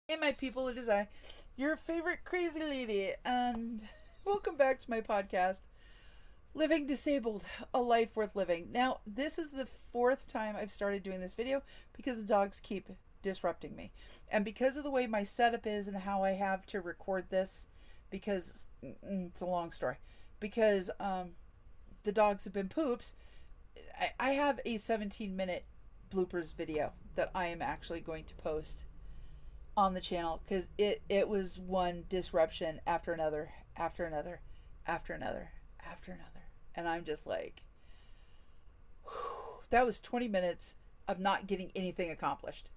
Hey, my people, it is I, your favorite crazy lady, and welcome back to my podcast, Living Disabled, A Life Worth Living. Now, this is the fourth time I've started doing this video because the dogs keep disrupting me. And because of the way my setup is and how I have to record this, because it's a long story, because the dogs have been poops, I have a 17-minute bloopers video that I am actually going to post on the channel because it was one disruption after another, after another, after another, after another. And I'm just like, whew, that was 20 minutes of not getting anything accomplished.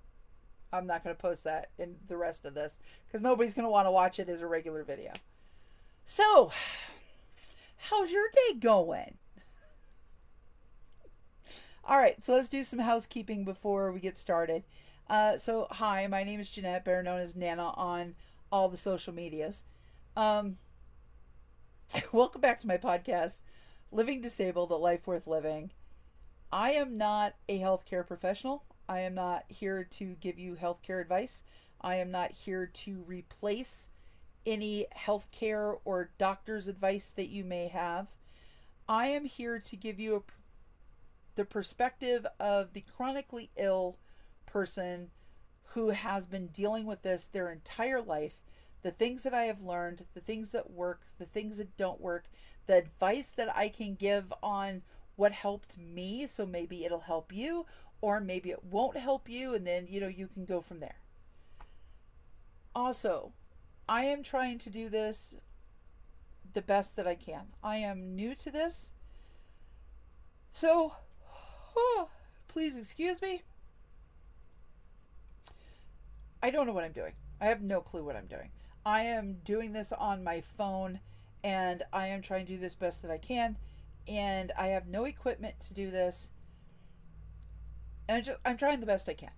I'm not going to post that in the rest of this because nobody's going to want to watch it as a regular video. So, how's your day going? All right, so let's do some housekeeping before we get started. Hi, my name is Jeanette, better known as Nana on all the social medias. Um, Welcome back to my podcast, Living Disabled, A Life Worth Living. I am not a healthcare professional. I am not here to give you healthcare advice. I am not here to replace any healthcare or doctor's advice that you may have. I am here to give you the perspective of the chronically ill person who has been dealing with this their entire life, the things that I have learned, the things that work, the things that don't work, the advice that I can give on what helped me, so maybe it'll help you, or maybe it won't help you, and then you can go from there. Also, I am trying to do this the best that I can. I am new to this, so please excuse me. I don't know what I'm doing. I have no clue what I'm doing. I am doing this on my phone and I am trying to do this best that I can, and I have no equipment to do this, and I'm trying the best I can.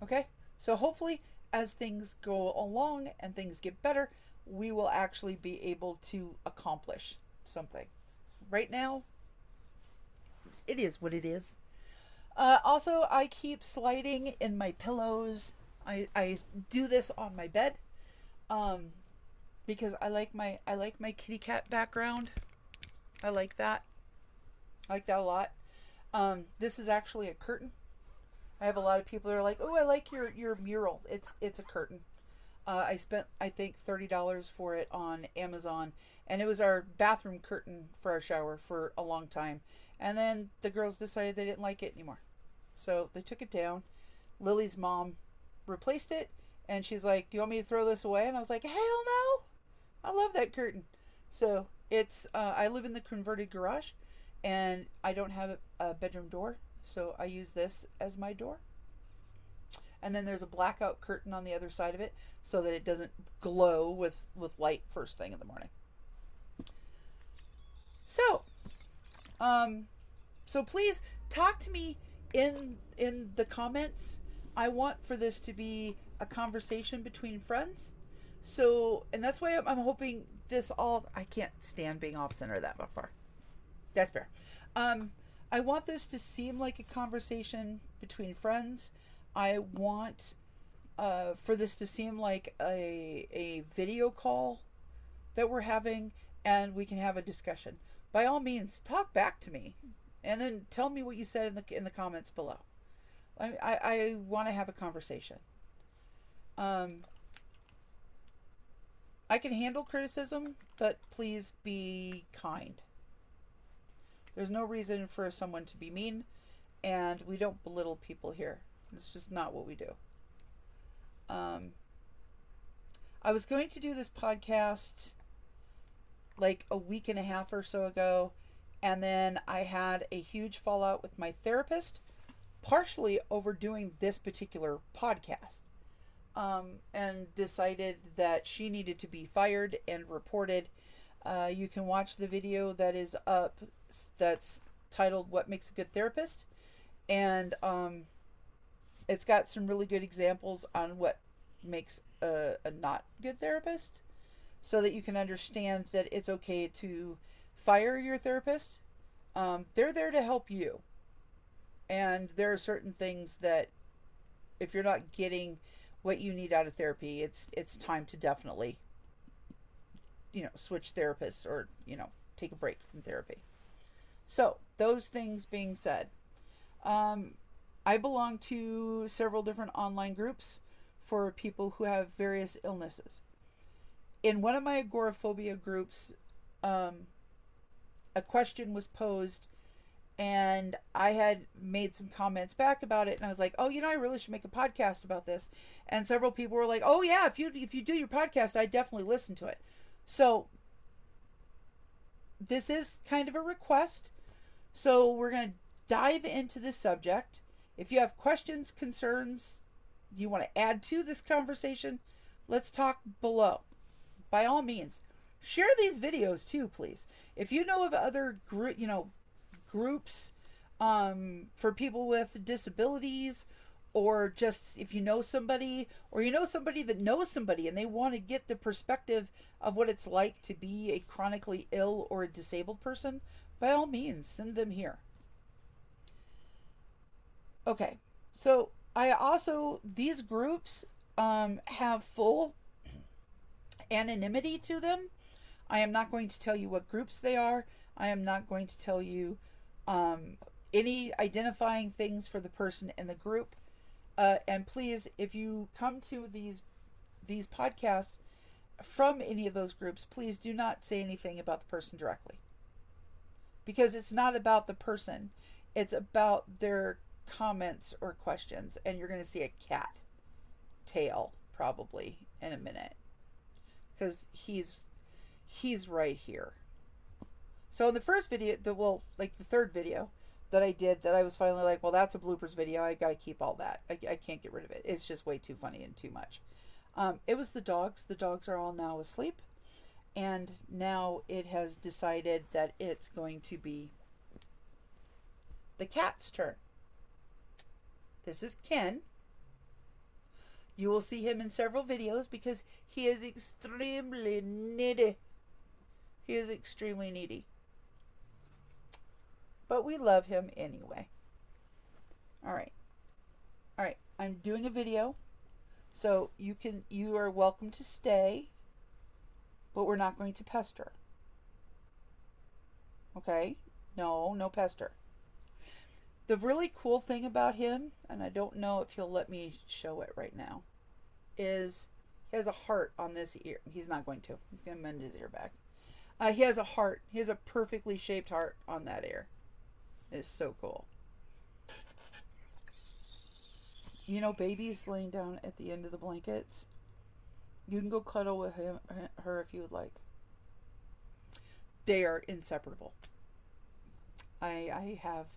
Okay? So hopefully as things go along and things get better, we will actually be able to accomplish something. Right now, it is what it is. Also, I keep sliding in my pillows. I do this on my bed, um, because I like my kitty cat background. I like that. I like that a lot. This is actually a curtain. I have a lot of people that are like, "Oh, I like your mural." It's a curtain. I spent, I think, $30 for it on Amazon, and it was our bathroom curtain for our shower for a long time. And then the girls decided they didn't like it anymore, so they took it down. Lily's mom replaced it, and she's like, "Do you want me to throw this away?" And I was like, "Hell no! I love that curtain." So it's I live in the converted garage, and I don't have a bedroom door, so I use this as my door. And then there's a blackout curtain on the other side of it so that it doesn't glow with light first thing in the morning. So, um, so please talk to me in the comments. I want for this to be a conversation between friends. So, and that's why I'm hoping this all. I can't stand being off center that far. That's fair. Um, I want this to seem like a conversation between friends. I want for this to seem like a video call that we're having, and we can have a discussion. By all means, talk back to me, and then tell me what you said in the comments below. I want to have a conversation. Um, I can handle criticism, but please be kind. There's no reason for someone to be mean, and we don't belittle people here. It's just not what we do. Um, I was going to do this podcast like a week and a half or so ago, and then I had a huge fallout with my therapist, partially over doing this particular podcast, and decided that she needed to be fired and reported. You can watch the video that is up that's titled "What Makes a Good Therapist," and it's got some really good examples on what makes a not good therapist, so that you can understand that it's okay to fire your therapist. They're there to help you, and there are certain things that if you're not getting what you need out of therapy, it's time to definitely, switch therapists, or, take a break from therapy. So, those things being said, I belong to several different online groups for people who have various illnesses. In one of my agoraphobia groups, a question was posed, and I had made some comments back about it, and I was like, oh, I really should make a podcast about this. And several people were like, oh yeah, if you do your podcast, I definitely listen to it. So this is kind of a request. So we're going to dive into this subject. If you have questions, concerns, you want to add to this conversation, let's talk below. By all means, share these videos too, please. If you know of other groups for people with disabilities, or just if you know somebody, or you know somebody that knows somebody and they want to get the perspective of what it's like to be a chronically ill or a disabled person, by all means, send them here. Okay, so these groups have full anonymity to them. I am not going to tell you what groups they are. I am not going to tell you any identifying things for the person in the group. And please, if you come to these podcasts from any of those groups, please do not say anything about the person directly. Because it's not about the person. It's about their comments or questions. And you're going to see a cat tail probably in a minute. Because he's right here. So in the first video, the third video that I did, that I was finally like, well, that's a bloopers video. I got to keep all that. I can't get rid of it. It's just way too funny and too much. It was the dogs. The dogs are all now asleep. And now it has decided that it's going to be the cat's turn. This is Ken. You will see him in several videos because he is extremely needy. He is extremely needy. But we love him anyway. Alright. Alright. I'm doing a video. So you are welcome to stay. But we're not going to pester. Okay? No pester. The really cool thing about him, and I don't know if he'll let me show it right now, is he has a heart on this ear. He's not going to. He's going to mend his ear back. He has a heart. He has a perfectly shaped heart on that ear. It's so cool. Baby's laying down at the end of the blankets. You can go cuddle with her if you would like. They are inseparable. I have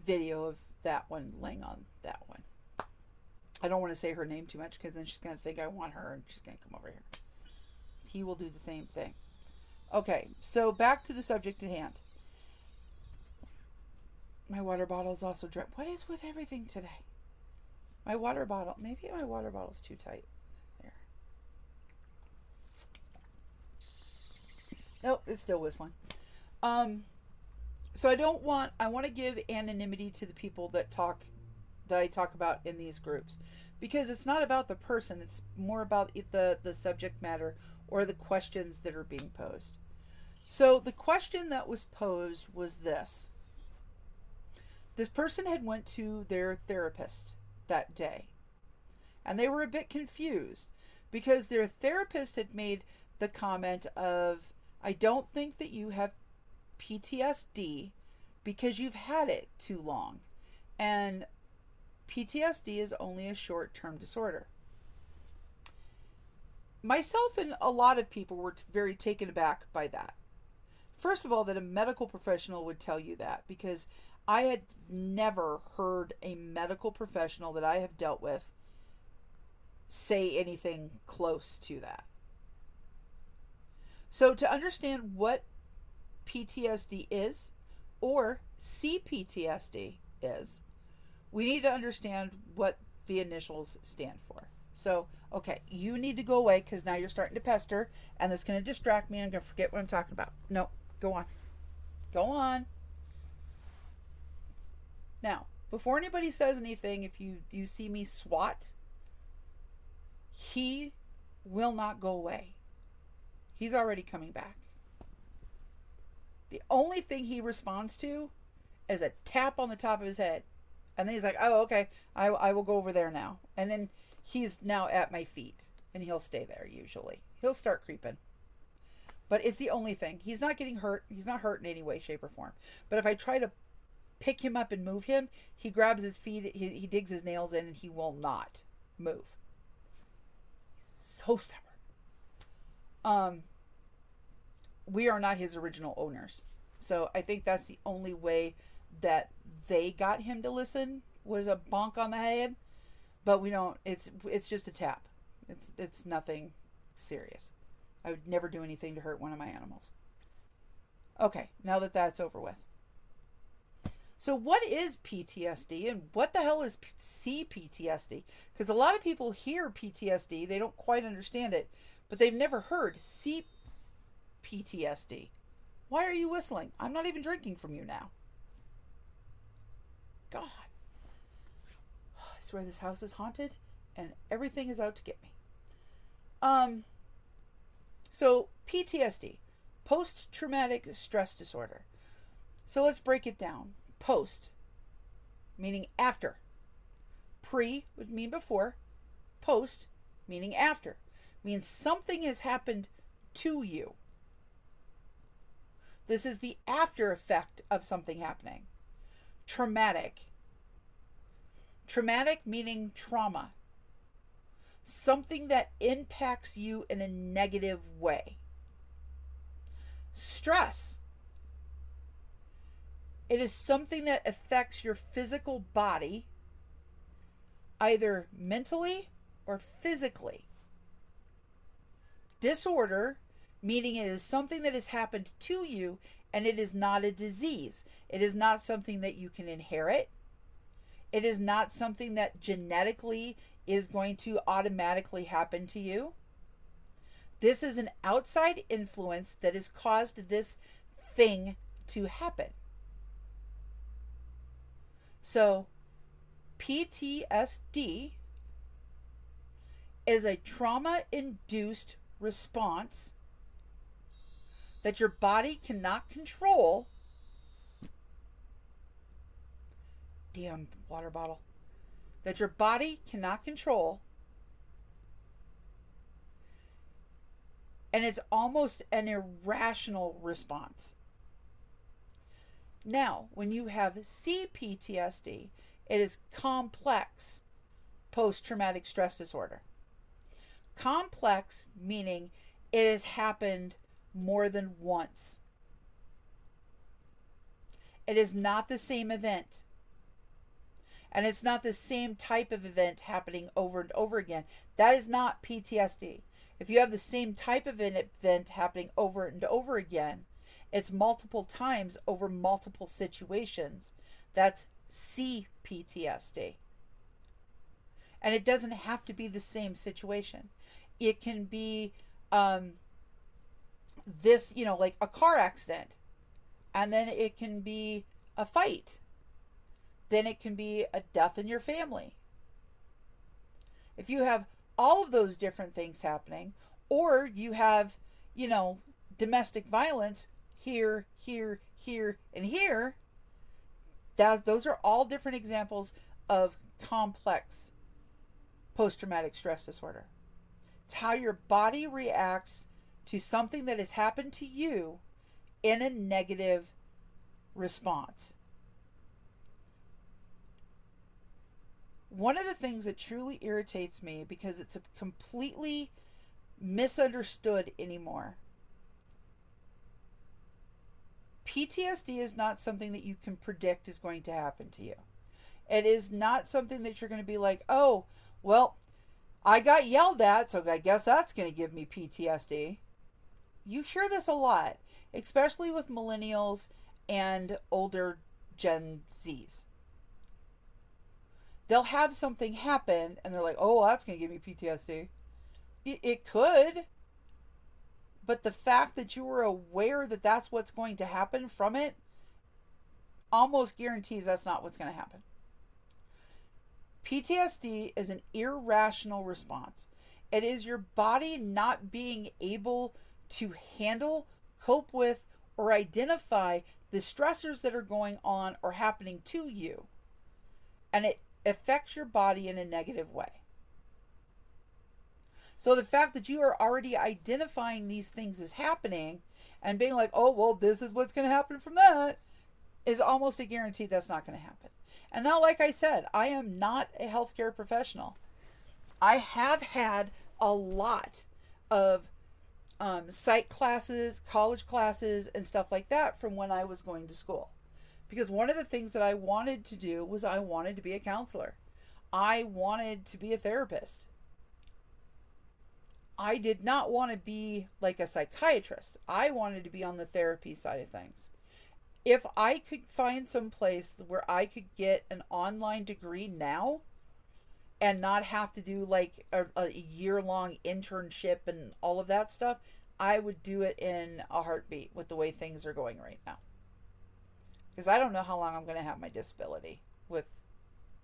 video of that one laying on that one. I don't want to say her name too much because then she's going to think I want her and she's going to come over here. He will do the same thing. Okay, so back to the subject at hand. My water bottle is also dry. What is with everything today? My water bottle. Maybe my water bottle's too tight. There. Nope, it's still whistling. So I want to give anonymity to the people that I talk about in these groups. Because it's not about the person, it's more about the subject matter or the questions that are being posed. So the question that was posed was this. This person had went to their therapist that day. And they were a bit confused because their therapist had made the comment of, I don't think that you have PTSD because you've had it too long. And PTSD is only a short-term disorder. Myself and a lot of people were very taken aback by that. First of all, that a medical professional would tell you that, because I had never heard a medical professional that I have dealt with say anything close to that. So to understand what PTSD is, or CPTSD is, we need to understand what the initials stand for. So, okay, you need to go away because now you're starting to pester and it's going to distract me and I'm going to forget what I'm talking about. No, go on. Go on. Now, before anybody says anything, if you see me swat he will not go away. He's already coming back. The only thing he responds to is a tap on the top of his head. And then he's like, oh, okay, I will go over there now. And then he's now at my feet. And he'll stay there usually. He'll start creeping. But it's the only thing. He's not getting hurt. He's not hurt in any way, shape, or form. But if I try to pick him up and move him, he grabs his feet, he digs his nails in, and he will not move. So stubborn. We are not his original owners. So I think that's the only way that they got him to listen, was a bonk on the head. But we don't, it's just a tap. It's nothing serious. I would never do anything to hurt one of my animals. Okay, now that that's over with. So what is PTSD, and what the hell is CPTSD? Because a lot of people hear PTSD, they don't quite understand it, but they've never heard CPTSD. Why are you whistling? I'm not even drinking from you now. God. I swear this house is haunted, and everything is out to get me. So PTSD, post-traumatic stress disorder. So let's break it down. Post, meaning after. Pre would mean before. Post, meaning after. Means something has happened to you. This is the after effect of something happening. Traumatic. Traumatic meaning trauma. Something that impacts you in a negative way. Stress. It is something that affects your physical body, either mentally or physically. Disorder, meaning it is something that has happened to you, and it is not a disease. It is not something that you can inherit. It is not something that genetically is going to automatically happen to you. This is an outside influence that has caused this thing to happen. So, PTSD is a trauma-induced response that your body cannot control. Damn water bottle. That your body cannot control. And it's almost an irrational response. Now, when you have CPTSD, it is complex post-traumatic stress disorder. Complex meaning it has happened more than once. It is not the same event. And it's not the same type of event happening over and over again. That is not PTSD. If you have the same type of event happening over and over again, it's multiple times over multiple situations. That's CPTSD. And it doesn't have to be the same situation. It can be this, like a car accident. And then it can be a fight. Then it can be a death in your family. If you have all of those different things happening, or you have, domestic violence here, here, here, and here, those are all different examples of complex post-traumatic stress disorder. It's how your body reacts to something that has happened to you in a negative response. One of the things that truly irritates me, because it's completely misunderstood anymore, PTSD is not something that you can predict is going to happen to you. It is not something that you're going to be like, oh, well, I got yelled at, so I guess that's going to give me PTSD. You hear this a lot, especially with millennials and older Gen Zs. They'll have something happen and they're like, oh, that's going to give me PTSD. It could. But the fact that you were aware that that's what's going to happen from it almost guarantees that's not what's going to happen. PTSD is an irrational response. It is your body not being able to handle, cope with, or identify the stressors that are going on or happening to you. And it affects your body in a negative way. So the fact that you are already identifying these things as happening and being like, oh, well, this is what's going to happen from that, is almost a guarantee that's not going to happen. And now, like I said, I am not a healthcare professional. I have had a lot of psych classes, college classes, and stuff like that from when I was going to school. Because one of the things that I wanted to do was I wanted to be a counselor. I wanted to be a therapist. I did not want to be like a psychiatrist. I wanted to be on the therapy side of things. If I could find some place where I could get an online degree now and not have to do like a year-long internship and all of that stuff, I would do it in a heartbeat with the way things are going right now. Because I don't know how long I'm going to have my disability with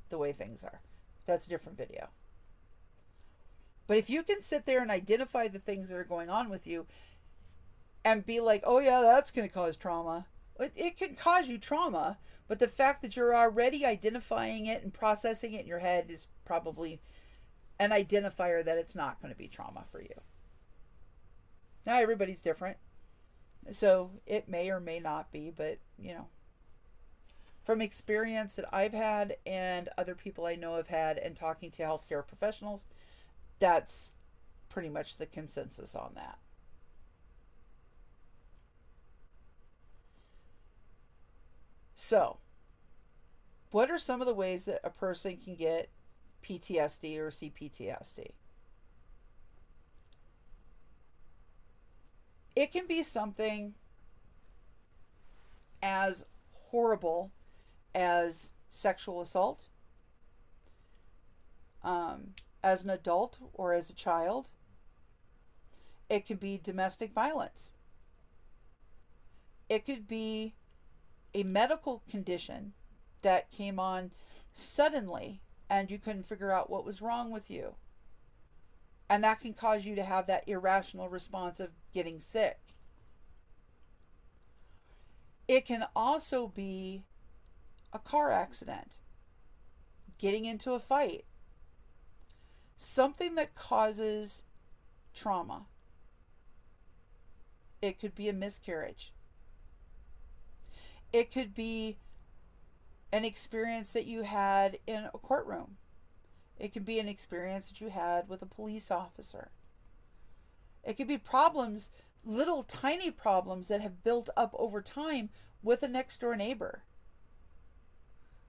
the way things are. That's a different video. But if you can sit there and identify the things that are going on with you and be like, oh yeah, that's going to cause trauma. It can cause you trauma, but the fact that you're already identifying it and processing it in your head is probably an identifier that it's not going to be trauma for you. Now everybody's different, so it may or may not be, but you know, from experience that I've had and other people I know have had and talking to healthcare professionals, that's pretty much the consensus on that. So, what are some of the ways that a person can get PTSD or CPTSD? It can be something as horrible as sexual assault, as an adult or as a child. It could be domestic violence. It could be a medical condition that came on suddenly and you couldn't figure out what was wrong with you. And that can cause you to have that irrational response of getting sick. It can also be a car accident, getting into a fight, something that causes trauma. It could be a miscarriage. It could be an experience that you had in a courtroom. It could be an experience that you had with a police officer. It could be problems, little tiny problems that have built up over time with a next door neighbor.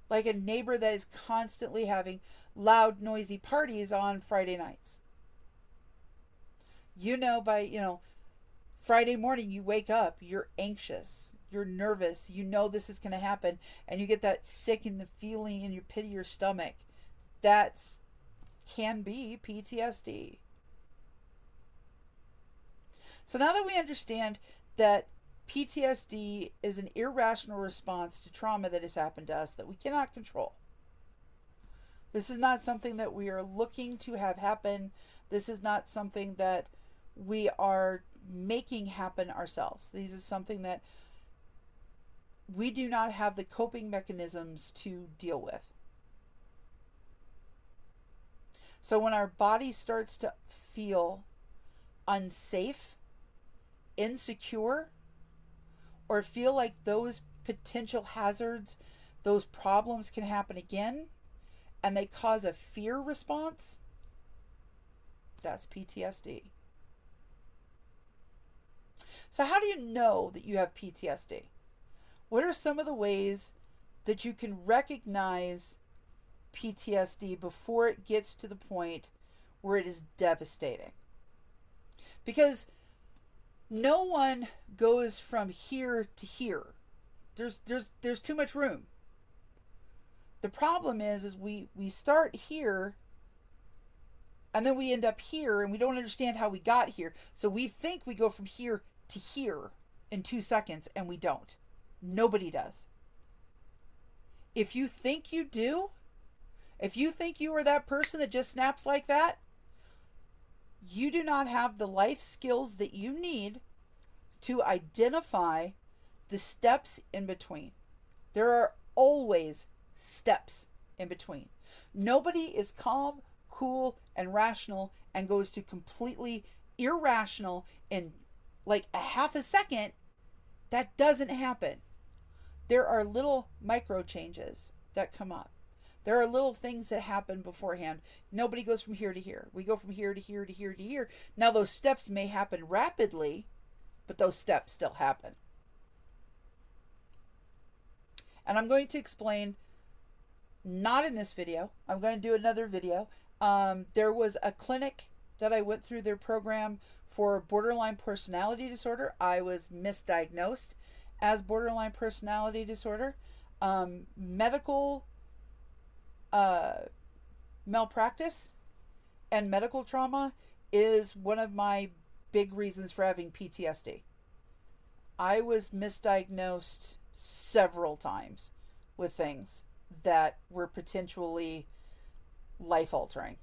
Like a neighbor that is constantly having loud, noisy parties on Friday nights. By Friday morning you wake up, you're anxious, you're nervous, you know this is going to happen, and you get that sick in the feeling in your pit of your stomach. That's can be PTSD. So now that we understand that PTSD is an irrational response to trauma that has happened to us that we cannot control. This is not something that we are looking to have happen. This is not something that we are making happen ourselves. This is something that we do not have the coping mechanisms to deal with. So when our body starts to feel unsafe, insecure, or feel like those potential hazards, those problems can happen again, and they cause a fear response, that's PTSD. So how do you know that you have PTSD? What are some of the ways that you can recognize PTSD before it gets to the point where it is devastating? Because no one goes from here to here. There's too much room. The problem is we start here and then we end up here and we don't understand how we got here. So we think we go from here to here in 2 seconds and we don't. Nobody does. If you think you do, if you think you are that person that just snaps like that, You do not have the life skills that you need to identify the steps in between. There are always steps in between. Nobody is calm, cool, and rational and goes to completely irrational in like a half a second. That doesn't happen. There are little micro changes that come up. There are little things that happen beforehand. Nobody goes from here to here. We go from here to here to here to here. Now, those steps may happen rapidly, but those steps still happen. And I'm going to explain, not in this video, I'm going to do another video. There was a clinic that I went through their program for borderline personality disorder. I was misdiagnosed as borderline personality disorder. Medical malpractice and medical trauma is one of my big reasons for having PTSD. I was misdiagnosed several times with things that were potentially life-altering.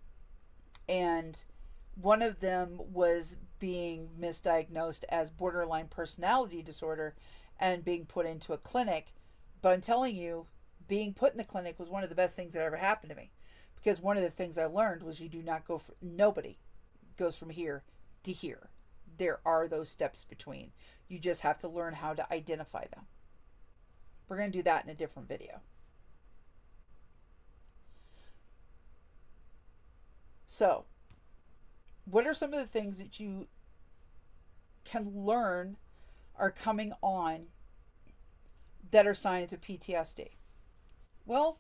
And one of them was being misdiagnosed as borderline personality disorder and being put into a clinic. But I'm telling you, being put in the clinic was one of the best things that ever happened to me. Because one of the things I learned was you do not go for, nobody goes from here to here. There are those steps between. You just have to learn how to identify them. We're going to do that in a different video. So, what are some of the things that you can learn are coming on that are signs of PTSD? Well,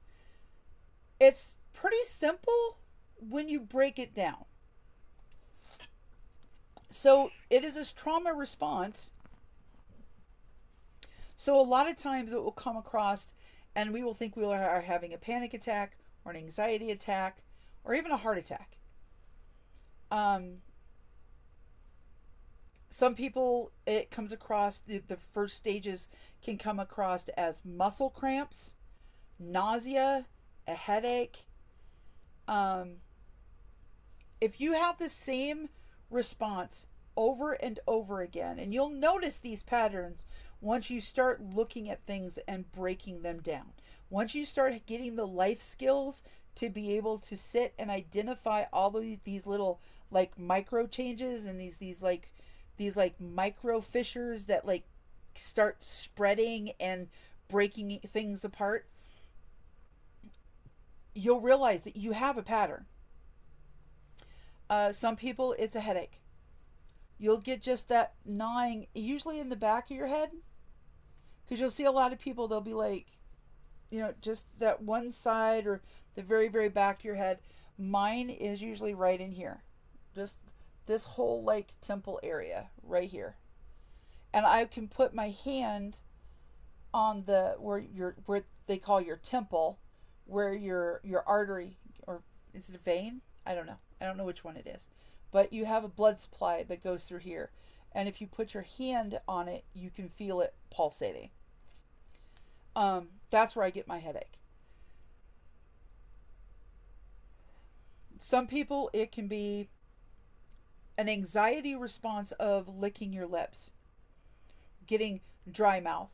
it's pretty simple when you break it down. So it is this trauma response. So a lot of times it will come across and we will think we are having a panic attack or an anxiety attack or even a heart attack. Some people, it comes across, the first stages can come across as muscle cramps, nausea, a headache. If you have the same response over and over again, and you'll notice these patterns once you start looking at things and breaking them down. Once you start getting the life skills to be able to sit and identify all of these little like micro changes and these micro fissures that like start spreading and breaking things apart, you'll realize that you have a pattern. Some people, it's a headache. You'll get just that gnawing, usually in the back of your head, because you'll see a lot of people, they'll be like, just that one side or the very, very back of your head. Mine is usually right in here. Just this whole like temple area right here. And I can put my hand on the, where they call your temple, where your artery, or is it a vein? I don't know. I don't know which one it is. But you have a blood supply that goes through here. And if you put your hand on it, you can feel it pulsating. That's where I get my headache. Some people, it can be an anxiety response of licking your lips, getting dry mouth.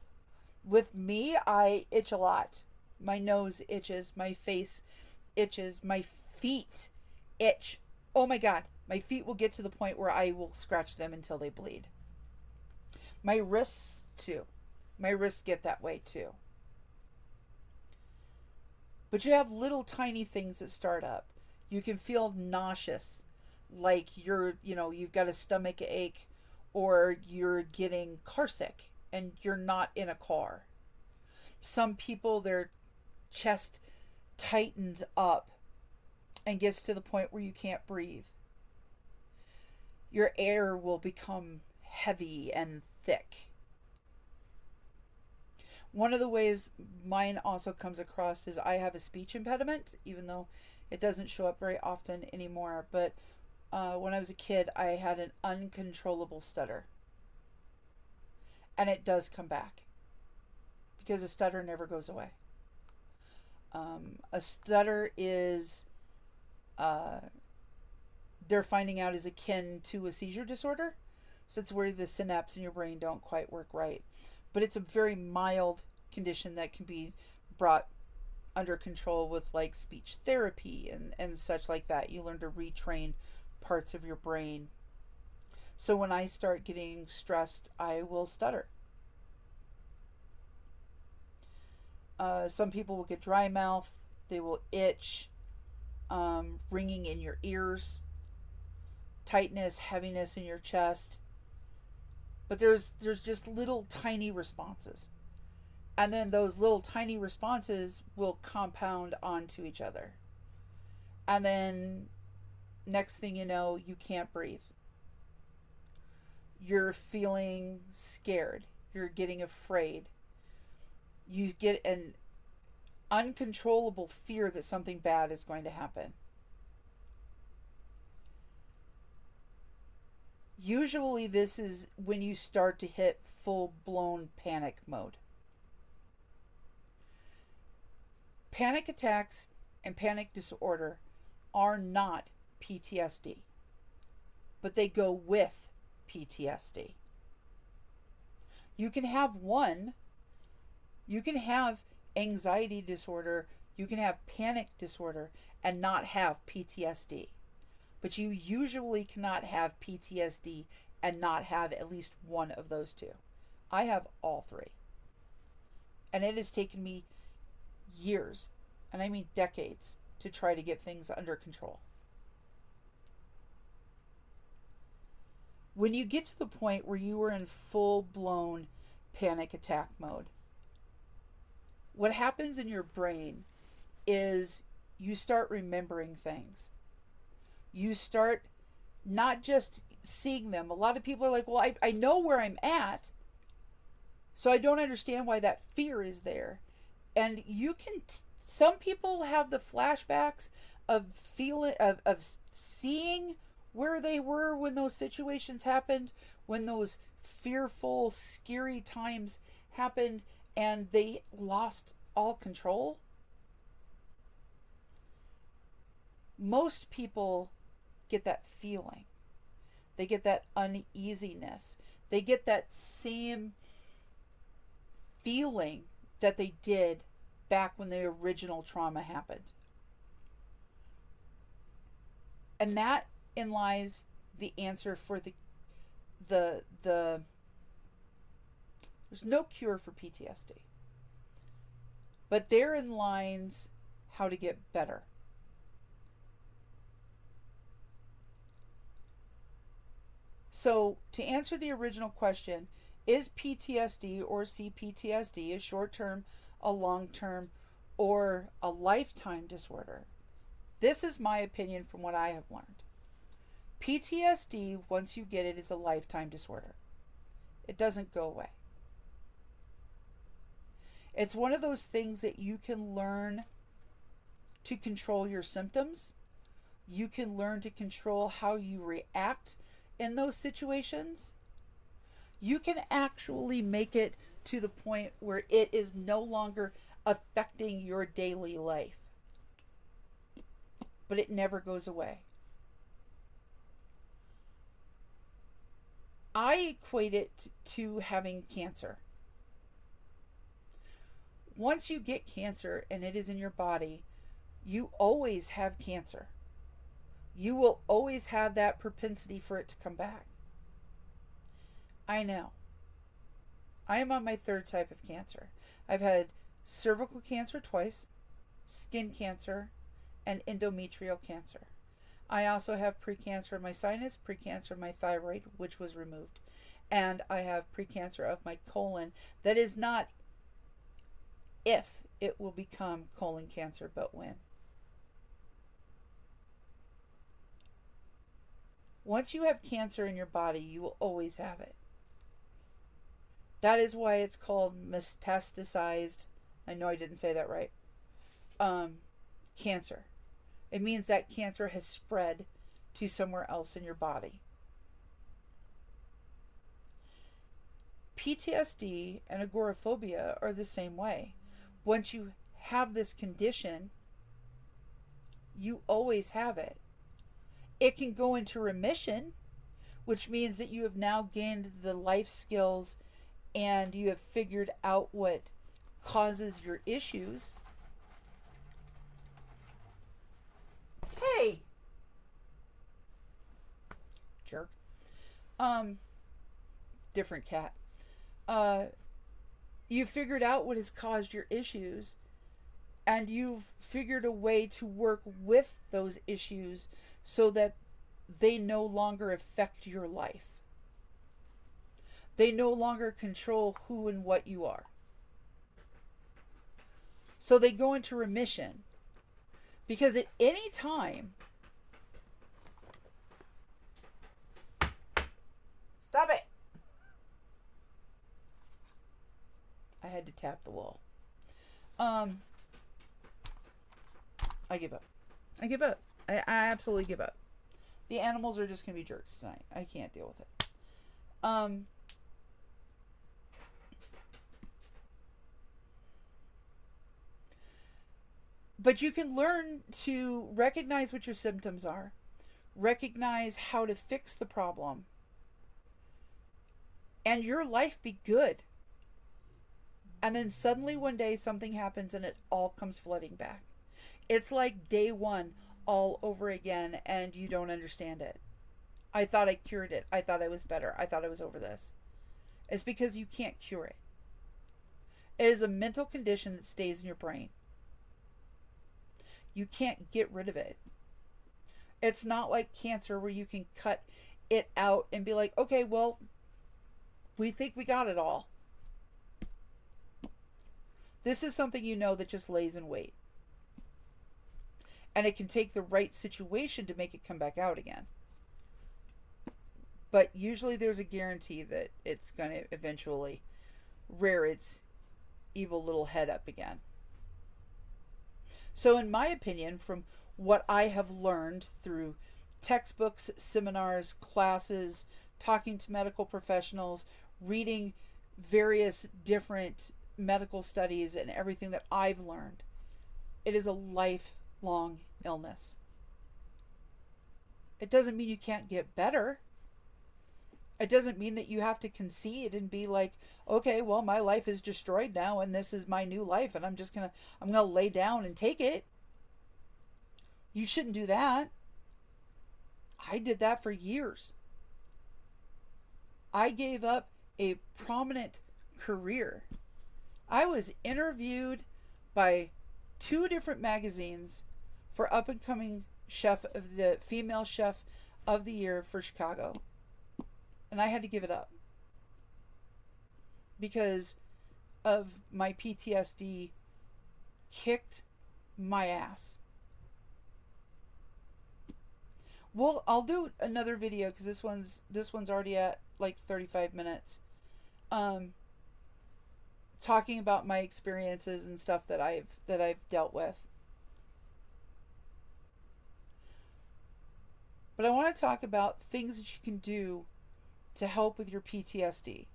With me, I itch a lot. My nose itches, my face itches, my feet itch. Oh my God, my feet will get to the point where I will scratch them until they bleed. My wrists too. My wrists get that way too. But you have little tiny things that start up. You can feel nauseous, like you've got a stomach ache, or you're getting car sick and you're not in a car. Some people, their chest tightens up and gets to the point where you can't breathe. Your air will become heavy and thick. One of the ways mine also comes across is I have a speech impediment, even though it doesn't show up very often anymore. But when I was a kid, I had an uncontrollable stutter. And it does come back, because a stutter never goes away. A stutter is they're finding out is akin to a seizure disorder. So it's where the synapses in your brain don't quite work right. But it's a very mild condition that can be brought under control with like speech therapy and such like that. You learn to retrain parts of your brain. So when I start getting stressed, I will stutter. Some people will get dry mouth. They will itch, ringing in your ears, tightness, heaviness in your chest. But there's just little tiny responses. And then those little tiny responses will compound onto each other. And then next thing you know, you can't breathe. You're feeling scared. You're getting afraid. You get an uncontrollable fear that something bad is going to happen. Usually this is when you start to hit full-blown panic mode. Panic attacks and panic disorder are not PTSD, but they go with PTSD. You can have one, you can have anxiety disorder, you can have panic disorder and not have PTSD. But you usually cannot have PTSD and not have at least one of those two. I have all three. And it has taken me years, and I mean decades, to try to get things under control. When you get to the point where you are in full-blown panic attack mode, what happens in your brain is you start remembering things. You start not just seeing them. A lot of people are like, well, I know where I'm at, so I don't understand why that fear is there. And you can, some people have the flashbacks of seeing where they were when those situations happened, when those fearful, scary times happened, and they lost all control. Most people get that feeling. They get that uneasiness. They get that same feeling that they did back when the original trauma happened. And that in lies the answer for the there's no cure for PTSD. But therein lies how to get better. So, to answer the original question, is PTSD or CPTSD a short-term, a long-term, or a lifetime disorder? This is my opinion from what I have learned. PTSD, once you get it, is a lifetime disorder. It doesn't go away. It's one of those things that you can learn to control your symptoms. You can learn to control how you react in those situations. You can actually make it to the point where it is no longer affecting your daily life. But it never goes away. I equate it to having cancer. Once you get cancer and it is in your body, you always have cancer. You will always have that propensity for it to come back. I know. I am on my third type of cancer. I've had cervical cancer twice, skin cancer, and endometrial cancer. I also have precancer of my sinus, precancer of my thyroid, which was removed. And I have precancer of my colon. That is not if it will become colon cancer, but when. Once you have cancer in your body, you will always have it. That is why it's called metastasized, I know I didn't say that right, cancer. It means that cancer has spread to somewhere else in your body. PTSD and agoraphobia are the same way. Once you have this condition, you always have it. It can go into remission, which means that you have now gained the life skills and you have figured out what causes your issues. Hey, jerk. Um, Different cat. You figured out what has caused your issues, and you've figured a way to work with those issues so that they no longer affect your life. They no longer control who and what you are. So they go into remission. Because at any time, stop it! I had to tap the wall. I give up. I give up. I absolutely give up. The animals are just going to be jerks tonight. I can't deal with it. But you can learn to recognize what your symptoms are, recognize how to fix the problem, and your life be good. And then suddenly one day something happens and it all comes flooding back. It's like day one all over again and you don't understand it. I thought I cured it. I thought I was better. I thought I was over this. It's because you can't cure it. It is a mental condition that stays in your brain. You can't get rid of it. It's not like cancer where you can cut it out and be like, okay, well, we think we got it all. This is something you know that just lays in wait. And it can take the right situation to make it come back out again. But usually there's a guarantee that it's going to eventually rear its evil little head up again. So in my opinion, from what I have learned through textbooks, seminars, classes, talking to medical professionals, reading various different medical studies and everything that I've learned, it is a lifelong illness. It doesn't mean you can't get better. It doesn't mean that you have to concede and be like, okay, well, my life is destroyed now and this is my new life and I'm gonna lay down and take it. You shouldn't do that. I did that for years. I gave up a prominent career. I was interviewed by 2 different magazines for up and coming female chef of the year for Chicago. And I had to give it up because of my PTSD kicked my ass. Well, I'll do another video because this one's already at like 35 minutes. Talking about my experiences and stuff that I've dealt with. But I want to talk about things that you can do to help with your PTSD.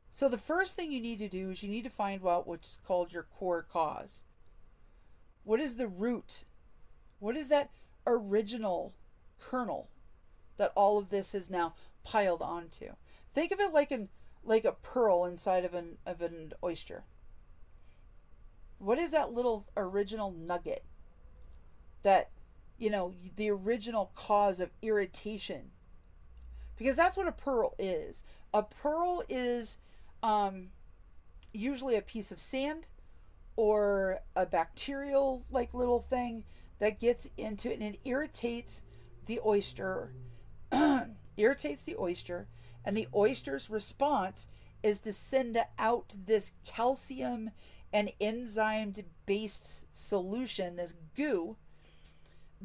So the first thing you need to do is you need to find out what's called your core cause. What is the root? What is that original kernel that all of this is now piled onto? Think of it like a pearl inside of an oyster. What is that little original nugget that, the original cause of irritation? Because that's what a pearl is. A pearl is usually a piece of sand or a bacterial little thing that gets into it and it irritates the oyster. Irritates the oyster, and the oyster's response is to send out this calcium and enzyme based solution, this goo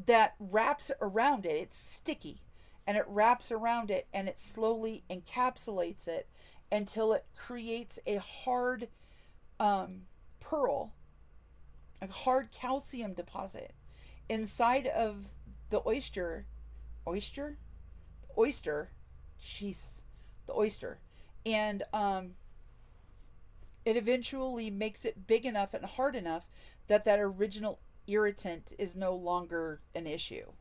that wraps around it. It's sticky. And it wraps around it and it slowly encapsulates it until it creates a hard pearl, a hard calcium deposit inside of the oyster. Jesus, the oyster. And it eventually makes it big enough and hard enough that original irritant is no longer an issue.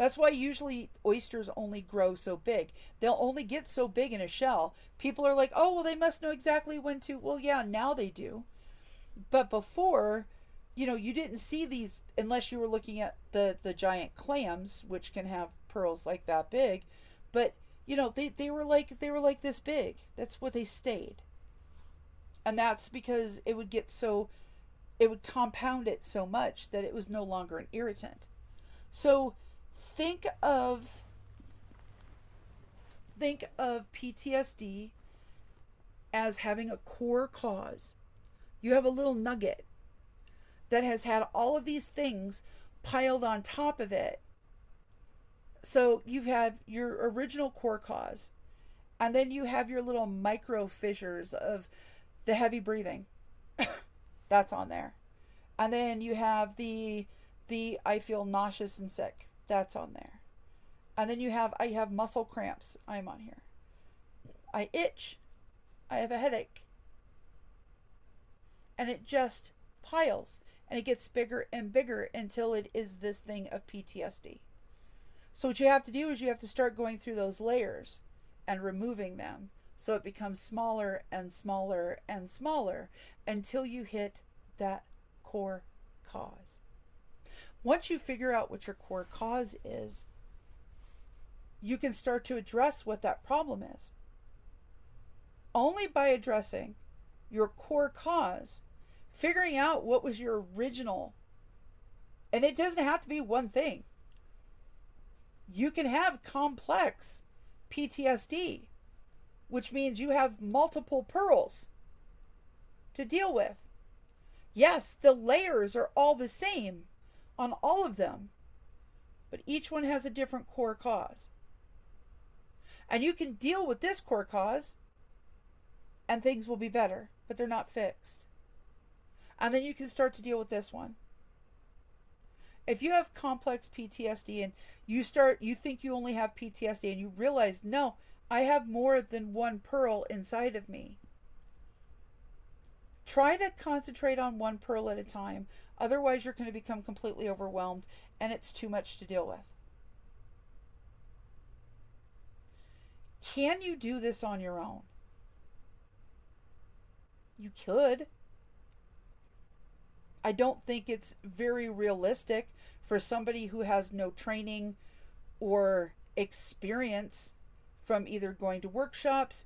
That's why usually oysters only grow so big. They'll only get so big in a shell. People are like, oh, well, they must know exactly when to. Well, yeah, now they do. But before, you didn't see these unless you were looking at the giant clams, which can have pearls like that big. But they were like this big. That's what they stayed. And that's because it would compound it so much that it was no longer an irritant. So think of PTSD as having a core cause. You have a little nugget that has had all of these things piled on top of it. So you have your original core cause, and then you have your little micro fissures of the heavy breathing. That's on there. And then you have the I feel nauseous and sick. That's on there. And then I have muscle cramps. I'm on here. I itch. I have a headache. And it just piles, and it gets bigger and bigger until it is this thing of PTSD. So what you have to do is you have to start going through those layers and removing them, so it becomes smaller and smaller and smaller until you hit that core cause. Once you figure out what your core cause is, you can start to address what that problem is. Only by addressing your core cause, figuring out what was your original, and it doesn't have to be one thing. You can have complex PTSD, which means you have multiple pearls to deal with. Yes, the layers are all the same on all of them, but each one has a different core cause. And you can deal with this core cause and things will be better, but they're not fixed. And then you can start to deal with this one. If you have complex PTSD and you think you only have PTSD and you realize, no, I have more than one pearl inside of me. Try to concentrate on one pearl at a time. Otherwise, you're going to become completely overwhelmed and it's too much to deal with. Can you do this on your own? You could. I don't think it's very realistic for somebody who has no training or experience from either going to workshops,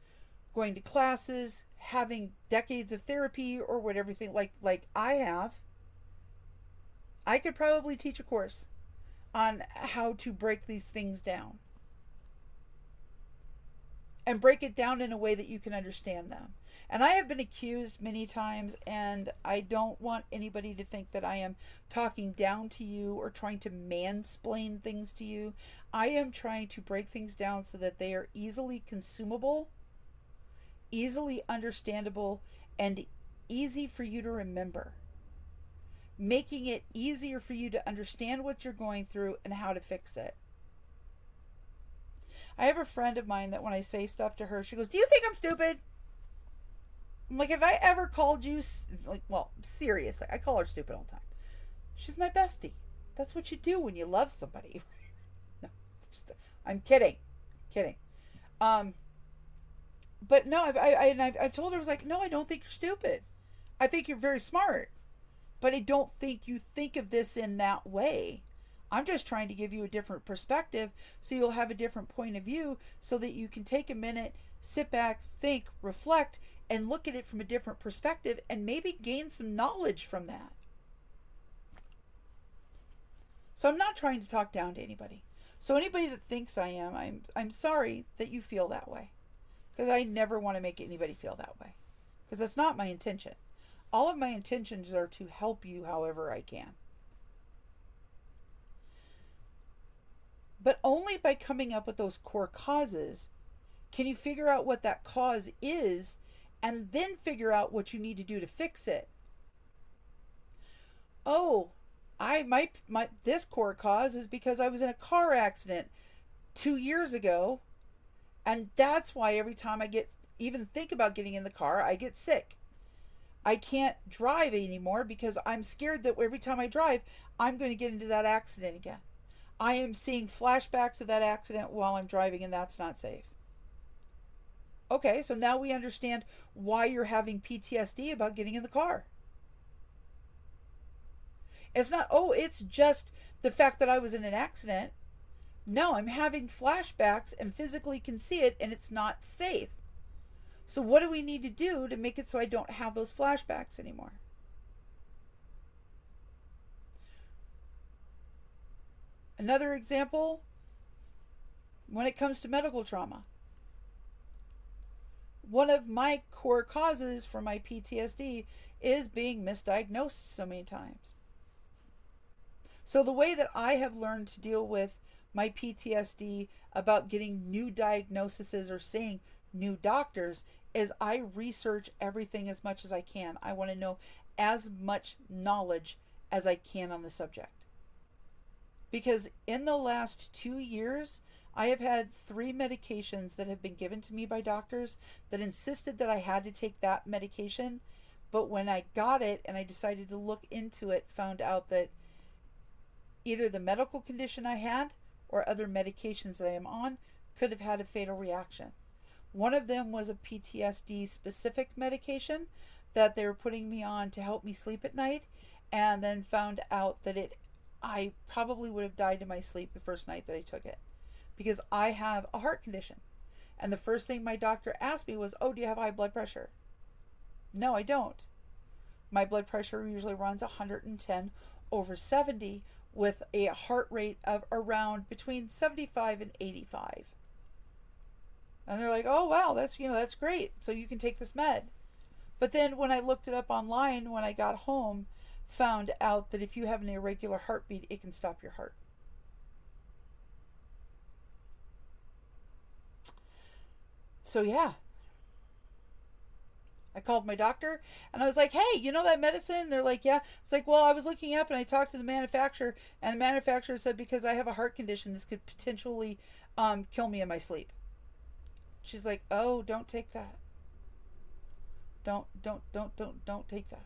going to classes, having decades of therapy, or what everything like I have. I could probably teach a course on how to break these things down. And break it down in a way that you can understand them. And I have been accused many times, and I don't want anybody to think that I am talking down to you or trying to mansplain things to you. I am trying to break things down so that they are easily consumable, easily understandable, and easy for you to remember. Making it easier for you to understand what you're going through and how to fix it. I have a friend of mine that when I say stuff to her, she goes, "Do you think I'm stupid?" I'm like, have I ever called you, seriously, I call her stupid all the time. She's my bestie. That's what you do when you love somebody. No, I'm kidding. But no, I've told her, I was like, no, I don't think you're stupid. I think you're very smart. But I don't think you think of this in that way. I'm just trying to give you a different perspective so you'll have a different point of view so that you can take a minute, sit back, think, reflect, and look at it from a different perspective and maybe gain some knowledge from that. So I'm not trying to talk down to anybody. So anybody that thinks I am, I'm sorry that you feel that way. Because I never want to make anybody feel that way. Because that's not my intention. All of my intentions are to help you however I can. But only by coming up with those core causes can you figure out what that cause is and then figure out what you need to do to fix it. Oh, this core cause is because I was in a car accident 2 years ago, and that's why every time I even think about getting in the car, I get sick. I can't drive anymore because I'm scared that every time I drive, I'm going to get into that accident again. I am seeing flashbacks of that accident while I'm driving, and that's not safe. Okay, so now we understand why you're having PTSD about getting in the car. It's not, oh, it's just the fact that I was in an accident. No, I'm having flashbacks and physically can see it, and it's not safe. So what do we need to do to make it so I don't have those flashbacks anymore? Another example, when it comes to medical trauma. One of my core causes for my PTSD is being misdiagnosed so many times. So the way that I have learned to deal with my PTSD about getting new diagnoses or seeing new doctors is I research everything as much as I can. I want to know as much knowledge as I can on the subject. Because in the last 2 years, I have had 3 medications that have been given to me by doctors that insisted that I had to take that medication. But when I got it and I decided to look into it, found out that either the medical condition I had or other medications that I am on could have had a fatal reaction. One of them was a PTSD specific medication that they were putting me on to help me sleep at night, and then found out that I probably would have died in my sleep the first night that I took it, because I have a heart condition. And the first thing my doctor asked me was, oh, do you have high blood pressure? No, I don't. My blood pressure usually runs 110/70 with a heart rate of around between 75 and 85. And they're like, oh, wow, that's great. So you can take this med. But then when I looked it up online, when I got home, found out that if you have an irregular heartbeat, it can stop your heart. So yeah, I called my doctor and I was like, hey, you know that medicine? They're like, yeah. It's like, well, I was looking up and I talked to the manufacturer, and the manufacturer said because I have a heart condition, this could potentially kill me in my sleep. She's like, oh, don't take that. Don't take that.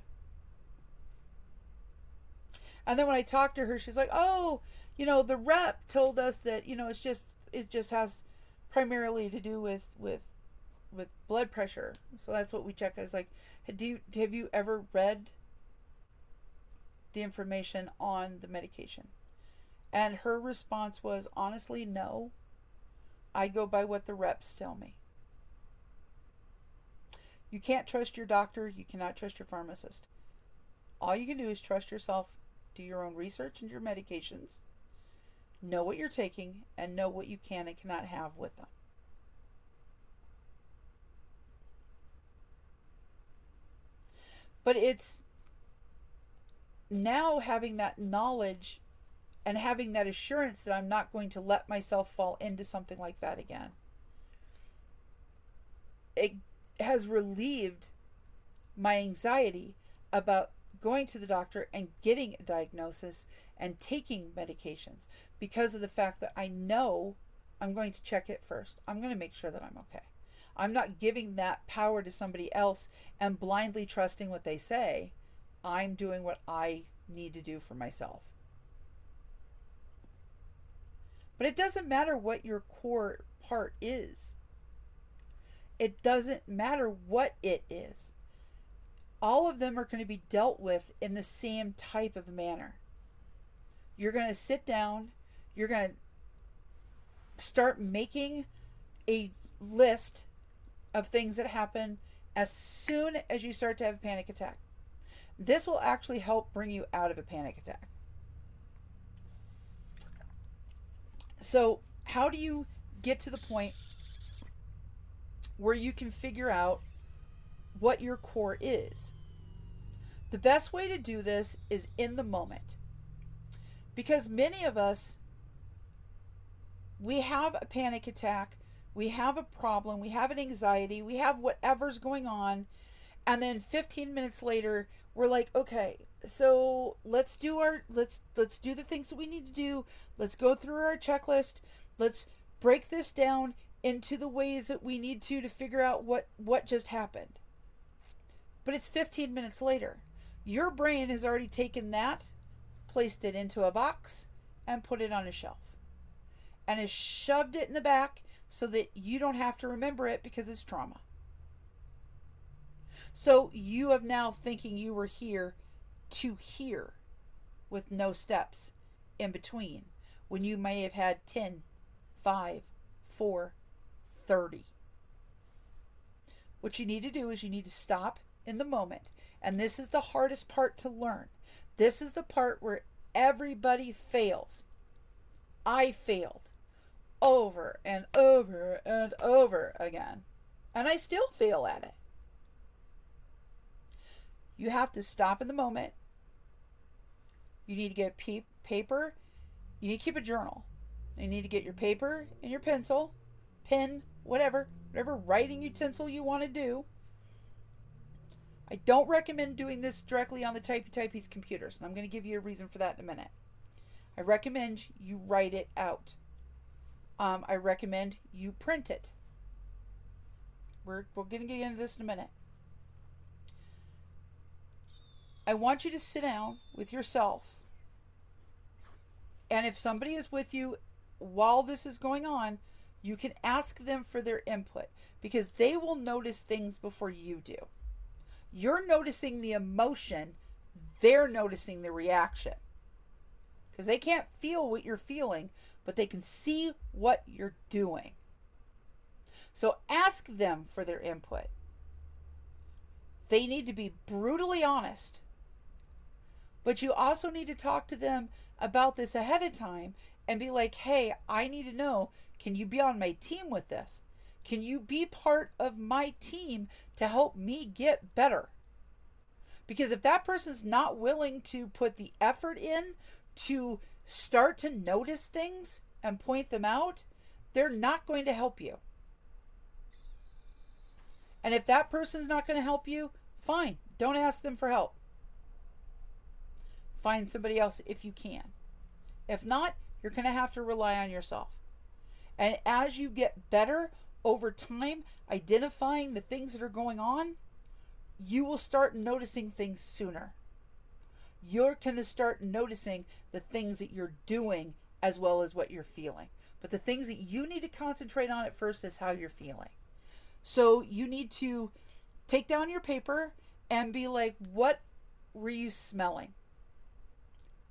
And then when I talked to her, she's like, oh, the rep told us that, it just has primarily to do with blood pressure. So that's what we check. I was like, have you ever read the information on the medication? And her response was, honestly, no. I go by what the reps tell me. You can't trust your doctor. You cannot trust your pharmacist. All you can do is trust yourself, do your own research and your medications, know what you're taking, and know what you can and cannot have with them. But it's now having that knowledge and having that assurance that I'm not going to let myself fall into something like that again. It has relieved my anxiety about going to the doctor and getting a diagnosis and taking medications, because of the fact that I know I'm going to check it first. I'm going to make sure that I'm okay. I'm not giving that power to somebody else and blindly trusting what they say. I'm doing what I need to do for myself. But it doesn't matter what your core part is. It doesn't matter what it is. All of them are going to be dealt with in the same type of manner. You're going to sit down. You're going to start making a list of things that happen as soon as you start to have a panic attack. This will actually help bring you out of a panic attack. So, how do you get to the point where you can figure out what your core is? The best way to do this is in the moment. Because many of us, we have a panic attack, we have a problem, we have an anxiety, we have whatever's going on, and then 15 minutes later, we're like, okay, so let's do the things that we need to do. Let's go through our checklist. Let's break this down into the ways that we need to figure out what just happened. But it's 15 minutes later. Your brain has already taken that, placed it into a box, and put it on a shelf. And has shoved it in the back so that you don't have to remember it because it's trauma. So you have now thinking you were here to here with no steps in between when you may have had 10, 5, 4, 30. What you need to do is you need to stop in the moment. And this is the hardest part to learn. This is the part where everybody fails. I failed over and over and over again. And I still fail at it. You have to stop in the moment. You need to get paper. You need to keep a journal. You need to get your paper and your pencil, pen, whatever writing utensil you want to do. I don't recommend doing this directly on the typey's computers, and I'm going to give you a reason for that in a minute. I recommend you write it out. I recommend you print it. We're going to get into this in a minute. I want you to sit down with yourself. And if somebody is with you while this is going on, you can ask them for their input because they will notice things before you do. You're noticing the emotion, they're noticing the reaction. Because they can't feel what you're feeling, but they can see what you're doing. So ask them for their input. They need to be brutally honest. But you also need to talk to them about this ahead of time and be like, hey, I need to know, can you be on my team with this? Can you be part of my team to help me get better? Because if that person's not willing to put the effort in to start to notice things and point them out, they're not going to help you. And if that person's not going to help you, fine, don't ask them for help. Find somebody else if you can. If not, you're going to have to rely on yourself. And as you get better over time, identifying the things that are going on, you will start noticing things sooner. You're going to start noticing the things that you're doing as well as what you're feeling. But the things that you need to concentrate on at first is how you're feeling. So you need to take down your paper and be like, what were you smelling?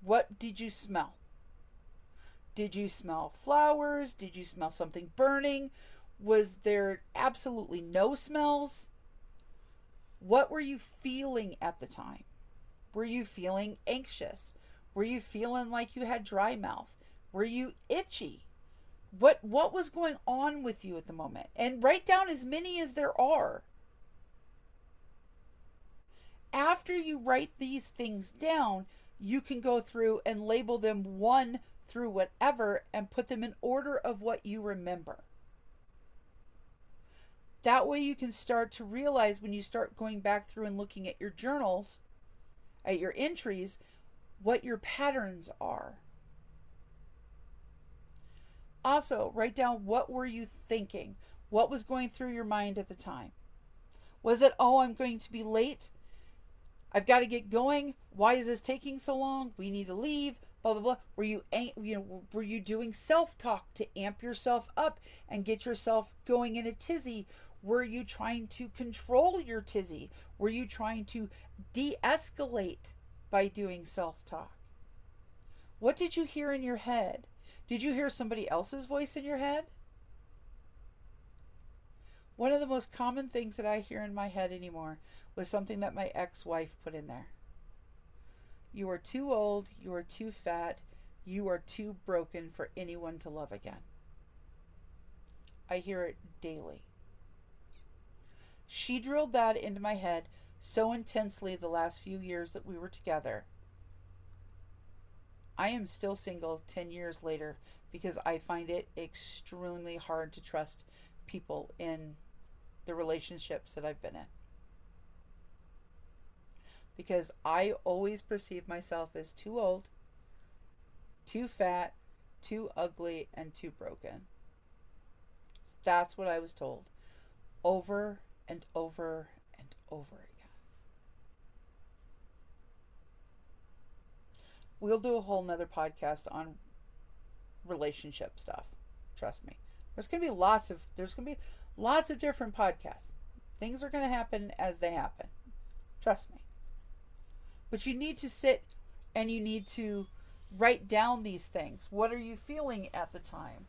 What did you smell? Did you smell flowers? Did you smell something burning? Was there absolutely no smells? What were you feeling at the time? Were you feeling anxious? Were you feeling like you had dry mouth? Were you itchy? What was going on with you at the moment? And write down as many as there are. After you write these things down, you can go through and label them one through whatever and put them in order of what you remember. That way you can start to realize when you start going back through and looking at your journals, at your entries, what your patterns are. Also, write down what were you thinking? What was going through your mind at the time? Was it, oh, I'm going to be late? I've got to get going. Why is this taking so long? We need to leave. Blah, blah, blah. Were you doing self-talk to amp yourself up and get yourself going in a tizzy? Were you trying to control your tizzy? Were you trying to de-escalate by doing self-talk? What did you hear in your head? Did you hear somebody else's voice in your head? One of the most common things that I hear in my head anymore was something that my ex-wife put in there. You are too old, you are too fat, you are too broken for anyone to love again. I hear it daily. She drilled that into my head so intensely the last few years that we were together. I am still single 10 years later because I find it extremely hard to trust people in the relationships that I've been in. Because I always perceive myself as too old, too fat, too ugly, and too broken. That's what I was told over and over and over again. We'll do a whole nother podcast on relationship stuff. Trust me. There's gonna be lots of different podcasts. Things are gonna happen as they happen. Trust me. But you need to sit and you need to write down these things. What are you feeling at the time?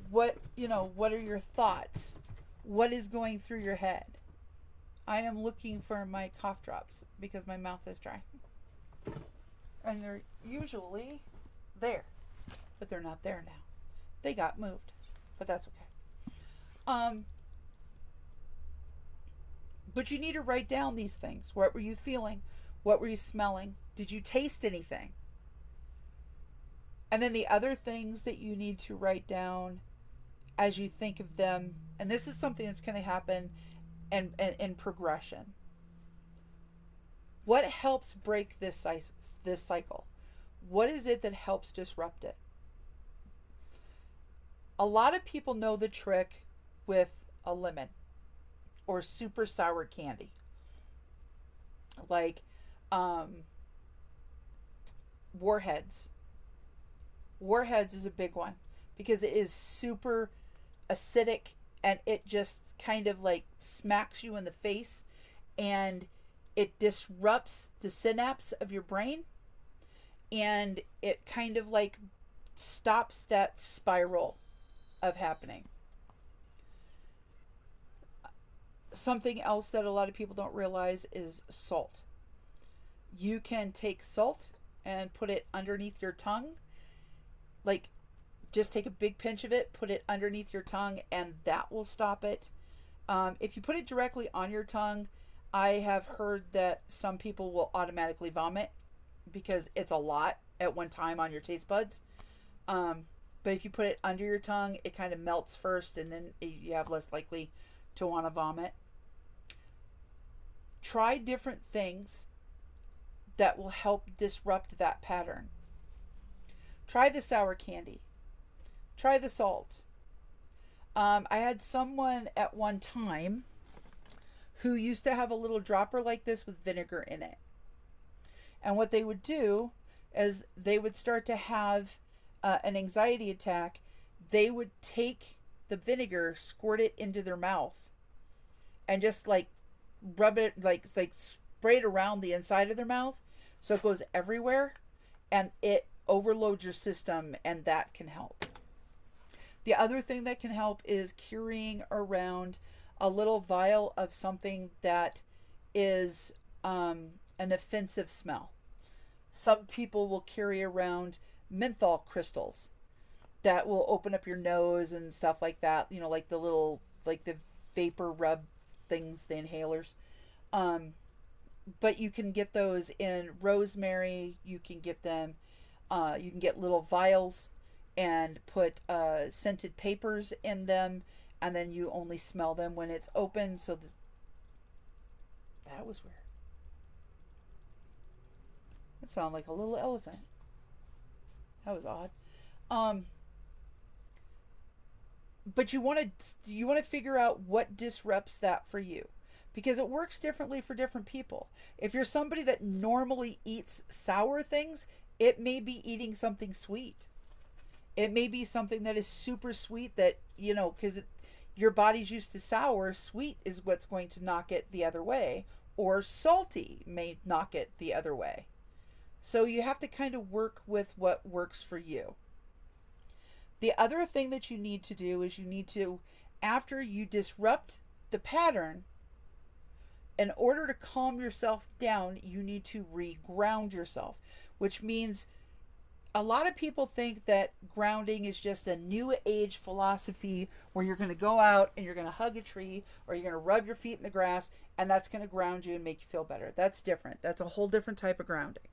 What are your thoughts? What is going through your head? I am looking for my cough drops because my mouth is dry. And they're usually there. But they're not there now. They got moved. But that's okay. But you need to write down these things. What were you feeling? What were you smelling? Did you taste anything? And then the other things that you need to write down as you think of them, and this is something that's going to happen in progression. What helps break this cycle? What is it that helps disrupt it? A lot of people know the trick with a lemon or super sour candy. Like Warheads. Warheads is a big one because it is super acidic and it just kind of like smacks you in the face and it disrupts the synapse of your brain and it kind of like stops that spiral of happening. Something else that a lot of people don't realize is salt. You can take salt and put it underneath your tongue. Like, just take a big pinch of it, put it underneath your tongue, and that will stop it. If you put it directly on your tongue, I have heard that some people will automatically vomit because it's a lot at one time on your taste buds. But if you put it under your tongue, it kind of melts first, and then you have less likely to want to vomit. Try different things that will help disrupt that pattern. Try the sour candy. Try the salt. I had someone at one time who used to have a little dropper like this with vinegar in it. And what they would do is they would start to have an anxiety attack. They would take the vinegar, squirt it into their mouth, and just like rub it, like spray it around the inside of their mouth so it goes everywhere and it overloads your system, and that can help. The other thing that can help is carrying around a little vial of something that is an offensive smell. Some people will carry around menthol crystals that will open up your nose and stuff like that, like the little, like the vapor rub things, the inhalers. But you can get those in rosemary. You can get them, you can get little vials and put scented papers in them, and then you only smell them when it's open. So that was weird. It sounded like a little elephant. That was odd. But you want to figure out what disrupts that for you, because it works differently for different people. If you're somebody that normally eats sour things, it may be eating something sweet. It may be something that is super sweet that, because your body's used to sour. Sweet is what's going to knock it the other way, or salty may knock it the other way. So you have to kind of work with what works for you. The other thing that you need to do is you need to, after you disrupt the pattern, in order to calm yourself down, you need to reground yourself, which means a lot of people think that grounding is just a new age philosophy where you're going to go out and you're going to hug a tree or you're going to rub your feet in the grass and that's going to ground you and make you feel better. That's different. That's a whole different type of grounding.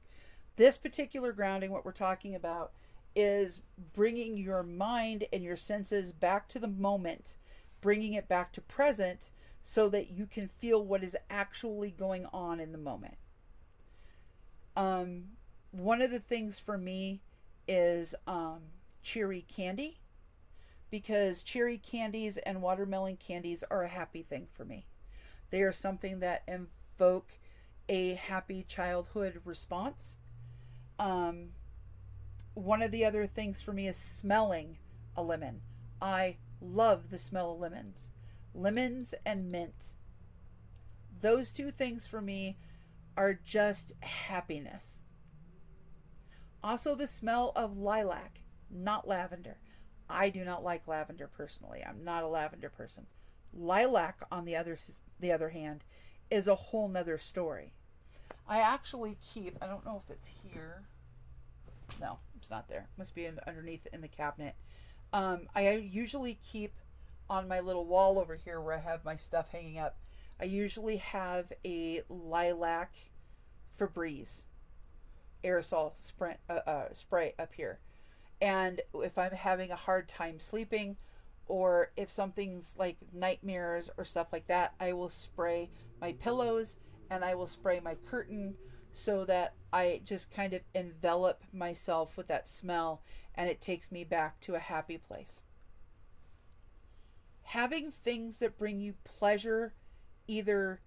This particular grounding, what we're talking about, is bringing your mind and your senses back to the moment, bringing it back to present so that you can feel what is actually going on in the moment. One of the things for me is cherry candy, because cherry candies and watermelon candies are a happy thing for me. They are something that invoke a happy childhood response. One of the other things for me is smelling a lemon. I love the smell of lemons. Lemons and mint. Those two things for me are just happiness. Also, the smell of lilac, not lavender. I do not like lavender personally. I'm not a lavender person. Lilac, on the other hand, is a whole nother story. I actually keep, I don't know if it's here. No, it's not there. It must be underneath in the cabinet. I usually keep on my little wall over here where I have my stuff hanging up. I usually have a lilac Febreze aerosol spray up here. And if I'm having a hard time sleeping, or if something's like nightmares or stuff like that, I will spray my pillows and I will spray my curtain so that I just kind of envelop myself with that smell and it takes me back to a happy place. Having things that bring you pleasure, either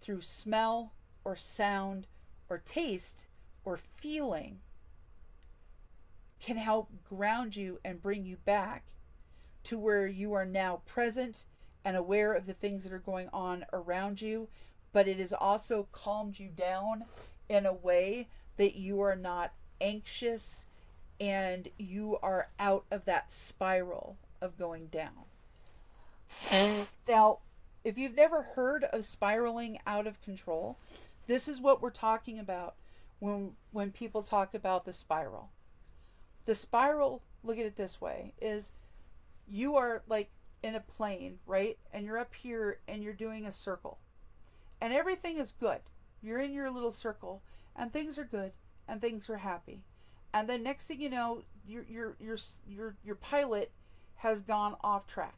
through smell or sound or taste or feeling, can help ground you and bring you back to where you are now present and aware of the things that are going on around you, but it has also calmed you down in a way that you are not anxious and you are out of that spiral of going down. Now, if you've never heard of spiraling out of control, this is what we're talking about when people talk about the spiral. The spiral, look at it this way, is you are like in a plane, right? And you're up here and you're doing a circle. And everything is good. You're in your little circle and things are good and things are happy. And then next thing you know, your pilot has gone off track.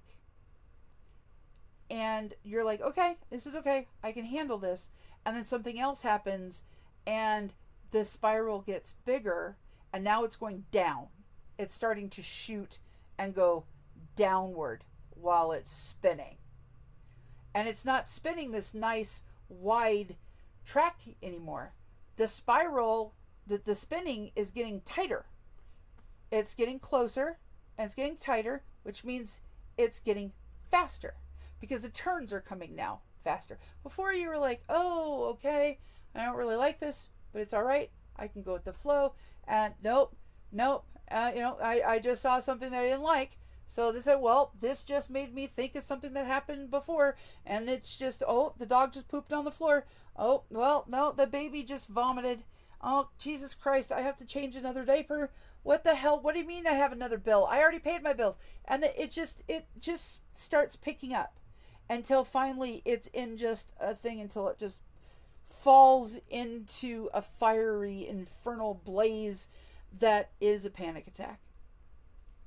And you're like, okay, this is okay. I can handle this. And then something else happens and the spiral gets bigger and now it's going down. It's starting to shoot and go downward while it's spinning. And it's not spinning this nice wide track anymore. The spiral, the spinning is getting tighter. It's getting closer and it's getting tighter, which means it's getting faster because the turns are coming now faster. Before you were like, oh, okay, I don't really like this, but it's all right. I can go with the flow. And nope. I just saw something that I didn't like. So this just made me think of something that happened before. And it's just, oh, the dog just pooped on the floor. Oh, well, no, the baby just vomited. Oh, Jesus Christ, I have to change another diaper. What the hell? What do you mean I have another bill? I already paid my bills. And it just starts picking up until finally it's in just a thing until it just falls into a fiery, infernal blaze that is a panic attack.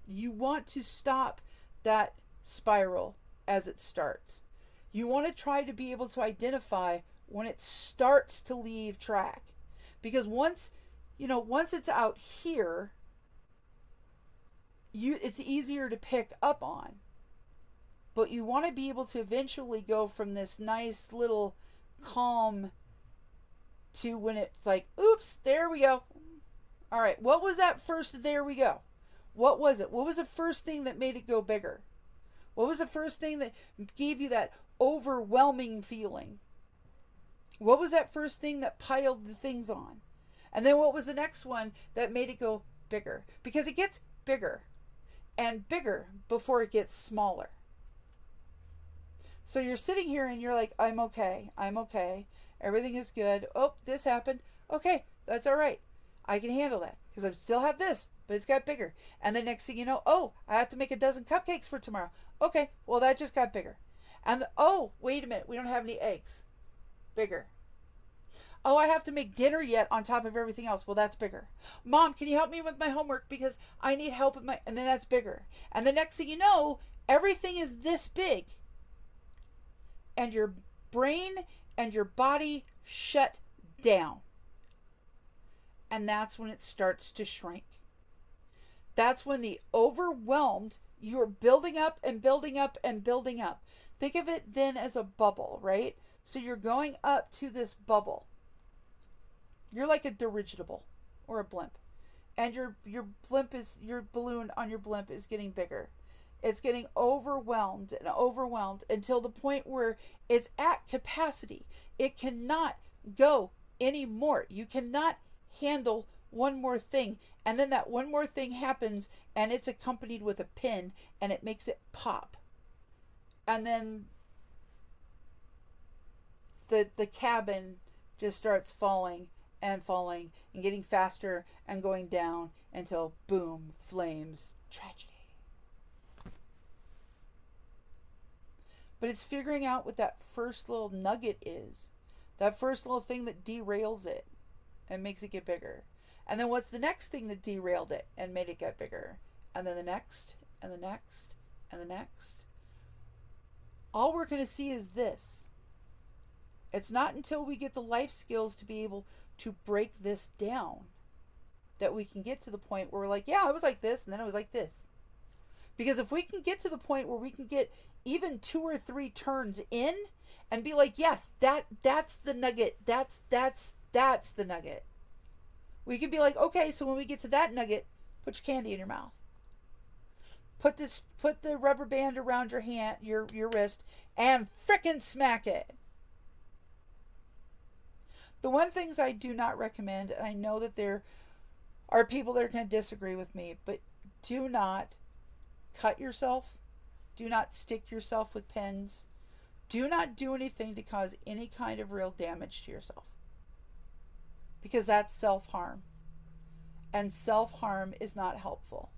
You want to stop that spiral as it starts. You want to try to be able to identify when it starts to leave track. Because once it's out here, it's easier to pick up on. But you want to be able to eventually go from this nice little calm to when it's like, oops, there we go. All right, what was that first there we go? What was it? What was the first thing that made it go bigger? What was the first thing that gave you that overwhelming feeling? What was that first thing that piled the things on? And then what was the next one that made it go bigger? Because it gets bigger and bigger before it gets smaller. So you're sitting here and you're like, I'm okay. Everything is good. Oh, this happened. Okay, that's all right. I can handle that because I still have this, but it's got bigger. And the next thing you know, oh, I have to make a dozen cupcakes for tomorrow. Okay, well, that just got bigger. And oh, wait a minute, we don't have any eggs. Bigger. Oh, I have to make dinner yet on top of everything else. Well, that's bigger. Mom, can you help me with my homework because I need help with my... And then that's bigger. And the next thing you know, everything is this big. And your brain and your body shut down. And that's when it starts to shrink. That's when the overwhelmed, you're building up and building up and building up. Think of it then as a bubble, right? So you're going up to this bubble. You're like a dirigible or a blimp. and your balloon on your blimp is getting bigger. It's getting overwhelmed and overwhelmed until the point where it's at capacity. It cannot go anymore. You cannot handle one more thing. And then that one more thing happens, and it's accompanied with a pin, and it makes it pop. And then the cabin just starts falling and falling and getting faster and going down until boom, flames, tragedy. But it's figuring out what that first little nugget is. That first little thing that derails it and makes it get bigger. And then what's the next thing that derailed it and made it get bigger? And then the next, and the next, and the next. All we're going to see is this. It's not until we get the life skills to be able to break this down that we can get to the point where we're like, yeah, I was like this, and then I was like this. Because if we can get to the point where we can get even 2 or 3 turns in and be like, yes, that's the nugget. That's the nugget. We can be like, okay, so when we get to that nugget, put your candy in your mouth. Put the rubber band around your hand, your wrist, and frickin' smack it. The one things I do not recommend, and I know that there are people that are going to disagree with me, but do not cut yourself. Do not stick yourself with pins. Do not do anything to cause any kind of real damage to yourself. Because that's self-harm. And self-harm is not helpful.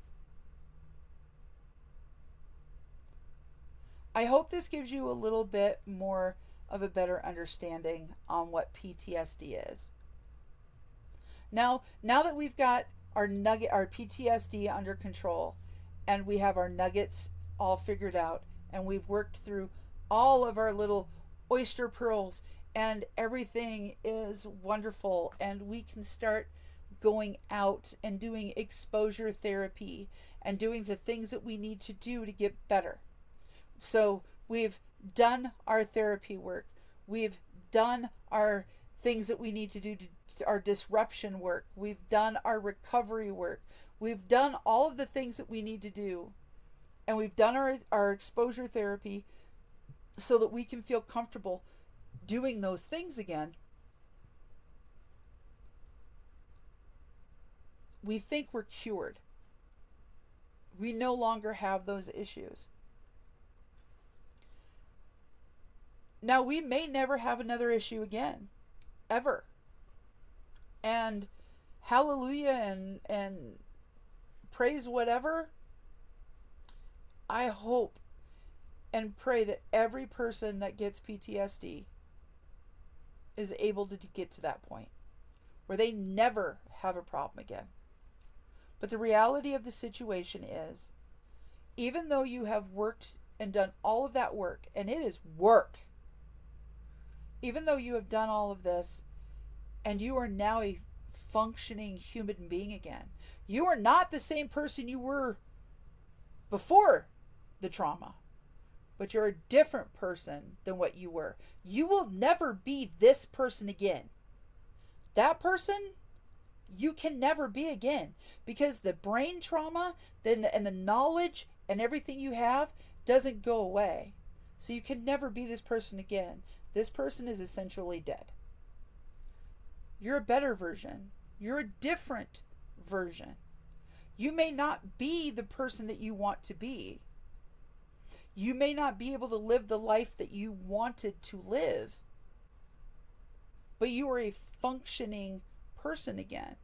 I hope this gives you a little bit more of a better understanding on what PTSD is. Now that we've got our PTSD under control, and we have our nuggets all figured out, and we've worked through all of our little oyster pearls, and everything is wonderful, and we can start going out and doing exposure therapy and doing the things that we need to do to get better. So we've done our therapy work. We've done our things that we need to do, our disruption work. We've done our recovery work. We've done all of the things that we need to do. And we've done our exposure therapy so that we can feel comfortable doing those things again. We think we're cured. We no longer have those issues. Now, we may never have another issue again, ever. And hallelujah and praise whatever. I hope and pray that every person that gets PTSD is able to get to that point where they never have a problem again. But the reality of the situation is, even though you have worked and done all of that work, and it is work, even though you have done all of this, and you are now a functioning human being again, you are not the same person you were before the trauma, but you're a different person than what you were. You will never be this person again. That person, you can never be again, because the brain trauma and the knowledge and everything you have doesn't go away. So you can never be this person again. This person is essentially dead. You're a better version. You're a different version. You may not be the person that you want to be. You may not be able to live the life that you wanted to live, but you are a functioning person again.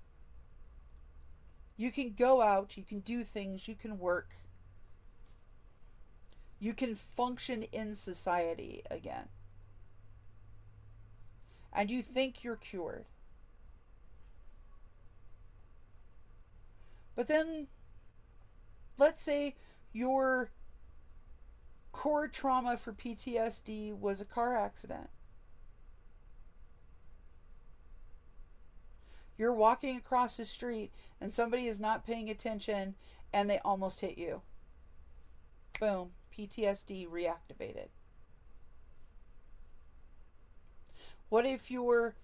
You can go out, you can do things, you can work. You can function in society again. And you think you're cured. But then, let's say your core trauma for PTSD was a car accident. You're walking across the street and somebody is not paying attention and they almost hit you. Boom, PTSD reactivated. What if your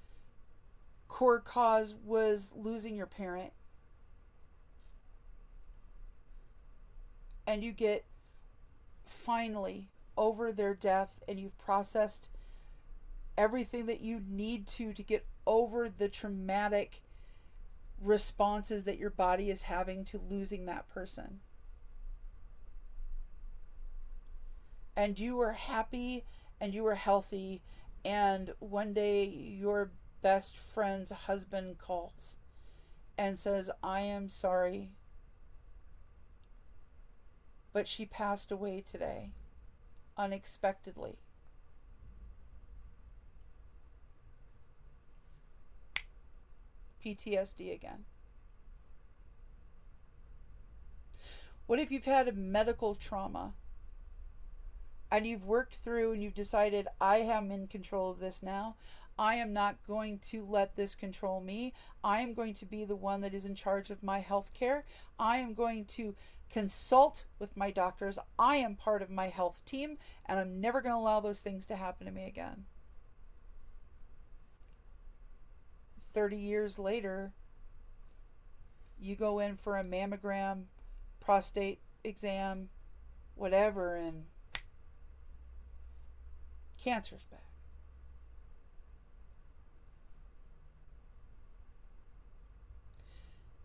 core cause was losing your parent? and you get finally over their death, and you've processed everything that you need to get over the traumatic responses that your body is having to losing that person. And you are happy and you are healthy, and one day your best friend's husband calls and says, I am sorry, but she passed away today, unexpectedly. PTSD again. What if you've had a medical trauma and you've worked through and you've decided, I am in control of this now. I am not going to let this control me. I am going to be the one that is in charge of my health care. I am going to consult with my doctors. I am part of my health team, and I'm never going to allow those things to happen to me again. 30 years later, you go in for a mammogram, prostate exam, whatever, and cancer's back.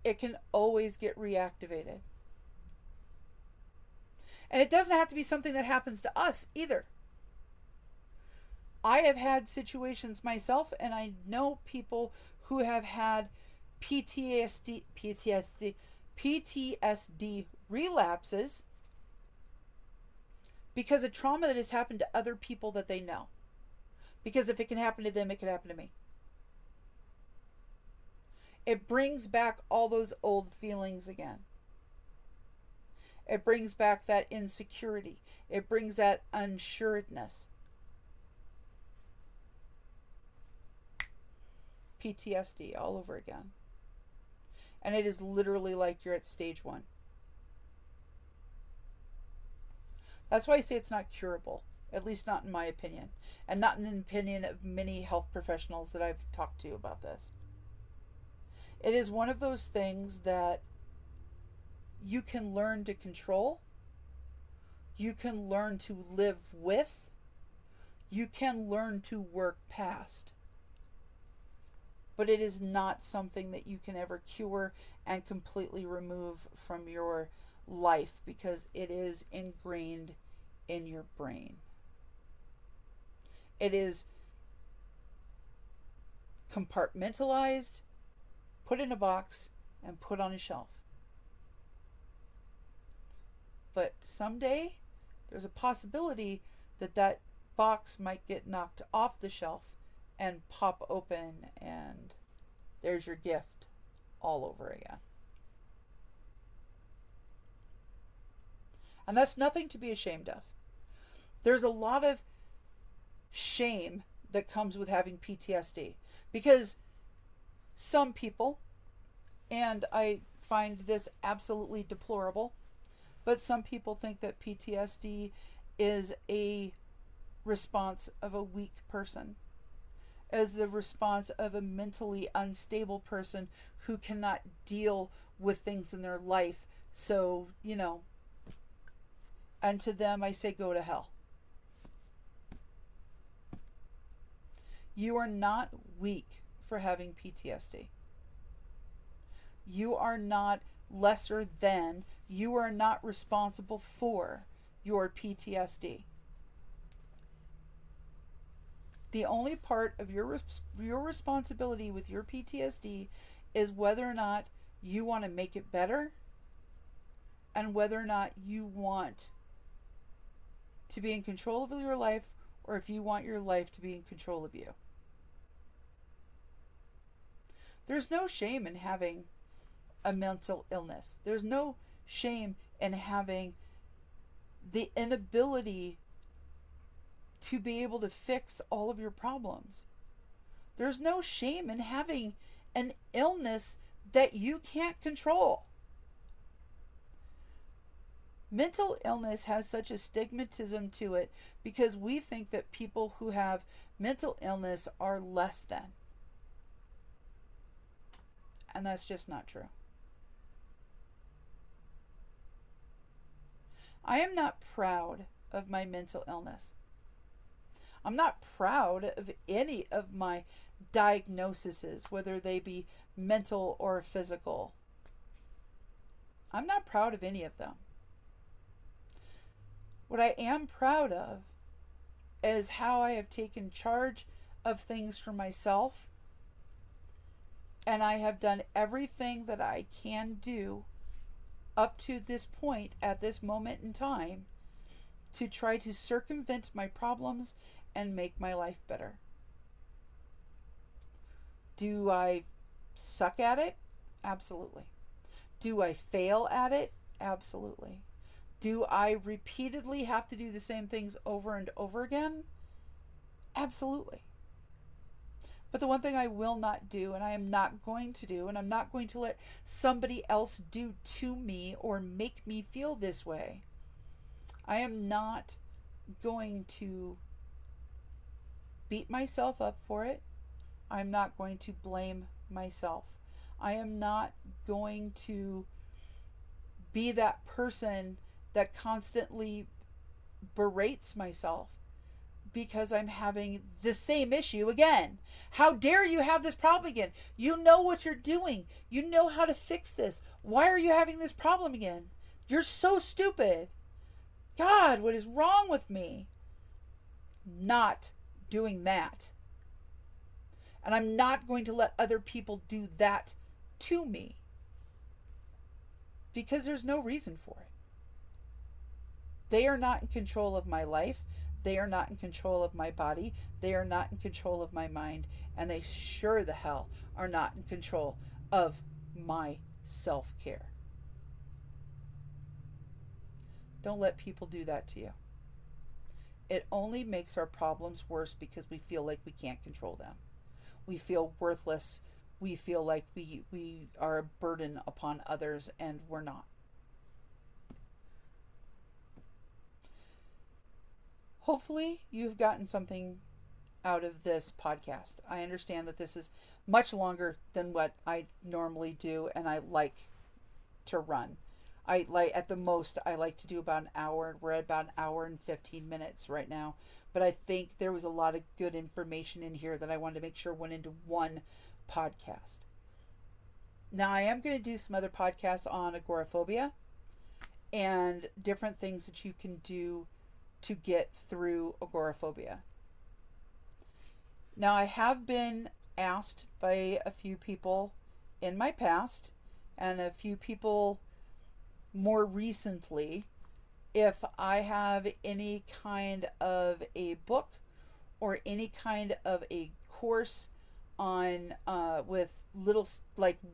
It can always get reactivated. And it doesn't have to be something that happens to us either. I have had situations myself, and I know people who have had PTSD relapses because of trauma that has happened to other people that they know. Because if it can happen to them, it can happen to me. It brings back all those old feelings again. It brings back that insecurity. It brings that unsuredness. PTSD all over again. And it is literally like you're at stage 1. That's why I say it's not curable, at least not in my opinion, and not in the opinion of many health professionals that I've talked to about this. It is one of those things that you can learn to control, you can learn to live with, you can learn to work past. But it is not something that you can ever cure and completely remove from your life, because it is ingrained in your brain. It is compartmentalized, put in a box, and put on a shelf. But someday, there's a possibility that that box might get knocked off the shelf and pop open, and there's your gift all over again. And that's nothing to be ashamed of. There's a lot of shame that comes with having PTSD, because some people, and I find this absolutely deplorable, but some people think that PTSD is a response of a weak person, as the response of a mentally unstable person who cannot deal with things in their life. So, and to them I say, go to hell. You are not weak for having PTSD. You are not lesser than, you are not responsible for your PTSD. The only part of your responsibility with your PTSD is whether or not you want to make it better, and whether or not you want to be in control of your life, or if you want your life to be in control of you. There's no shame in having a mental illness. There's no shame in having the inability to be able to fix all of your problems. There's no shame in having an illness that you can't control. Mental illness has such a stigmatism to it because we think that people who have mental illness are less than. And that's just not true. I am not proud of my mental illness. I'm not proud of any of my diagnoses, whether they be mental or physical. I'm not proud of any of them. What I am proud of is how I have taken charge of things for myself, and I have done everything that I can do up to this point at this moment in time to try to circumvent my problems and make my life better. Do I suck at it? Absolutely. Do I fail at it? Absolutely. Do I repeatedly have to do the same things over and over again? Absolutely. But the one thing I will not do, and I am not going to do, and I'm not going to let somebody else do to me or make me feel this way, I am not going to beat myself up for it. I'm not going to blame myself. I am not going to be that person that constantly berates myself because I'm having the same issue again. How dare you have this problem again? You know what you're doing. You know how to fix this. Why are you having this problem again? You're so stupid. God, what is wrong with me? Not doing that. And I'm not going to let other people do that to me because there's no reason for it. They are not in control of my life. They are not in control of my body. They are not in control of my mind. And they sure the hell are not in control of my self-care. Don't let people do that to you. It only makes our problems worse because we feel like we can't control them. We feel worthless. We feel like we are a burden upon others, and we're not. Hopefully, you've gotten something out of this podcast. I understand that this is much longer than what I normally do, and I like to run. I like to do about an hour. We're at about an hour and 15 minutes right now. But I think there was a lot of good information in here that I wanted to make sure went into one podcast. Now, I am going to do some other podcasts on agoraphobia and different things that you can do to get through agoraphobia. Now, I have been asked by a few people in my past and a few people more recently if I have any kind of a book or any kind of a course on with little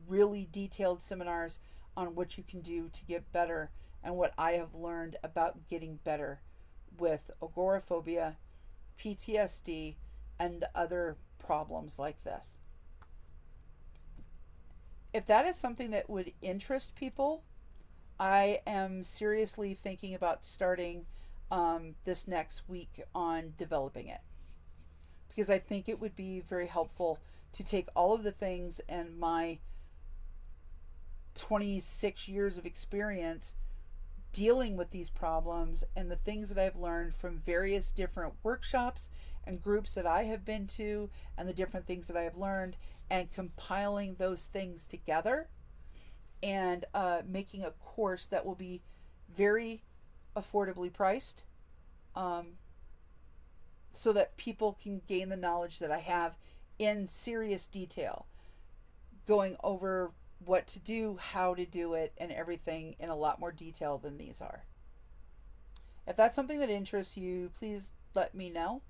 really detailed seminars on what you can do to get better and what I have learned about getting better with agoraphobia, PTSD, and other problems like this. If that is something that would interest people, I am seriously thinking about starting this next week on developing it. Because I think it would be very helpful to take all of the things and my 26 years of experience dealing with these problems and the things that I've learned from various different workshops and groups that I have been to and the different things that I have learned and compiling those things together and making a course that will be very affordably priced so that people can gain the knowledge that I have in serious detail, going over what to do, how to do it, and everything in a lot more detail than these are. If that's something that interests you, please let me know.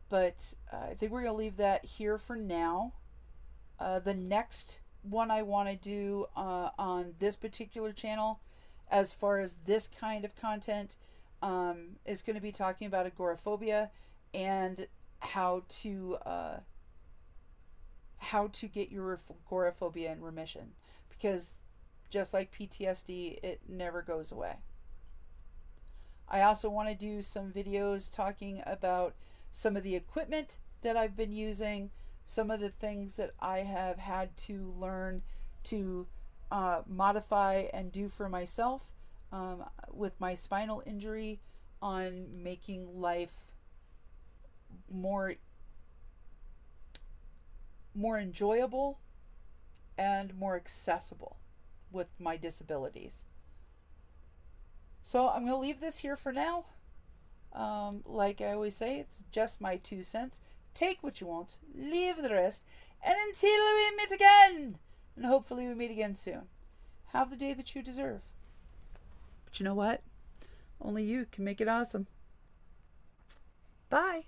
But I think we're going to leave that here for now. The next one I want to do on this particular channel, as far as this kind of content, is going to be talking about agoraphobia and how to get your agoraphobia in remission, because just like PTSD, it never goes away. I also want to do some videos talking about some of the equipment that I've been using, some of the things that I have had to learn to modify and do for myself with my spinal injury on making life more enjoyable and more accessible with my disabilities. So I'm going to leave this here for now. Like I always say, it's just my 2 cents. Take what you want, leave the rest, and until we meet again, and hopefully we meet again soon, have the day that you deserve. But you know what? Only you can make it awesome. Bye.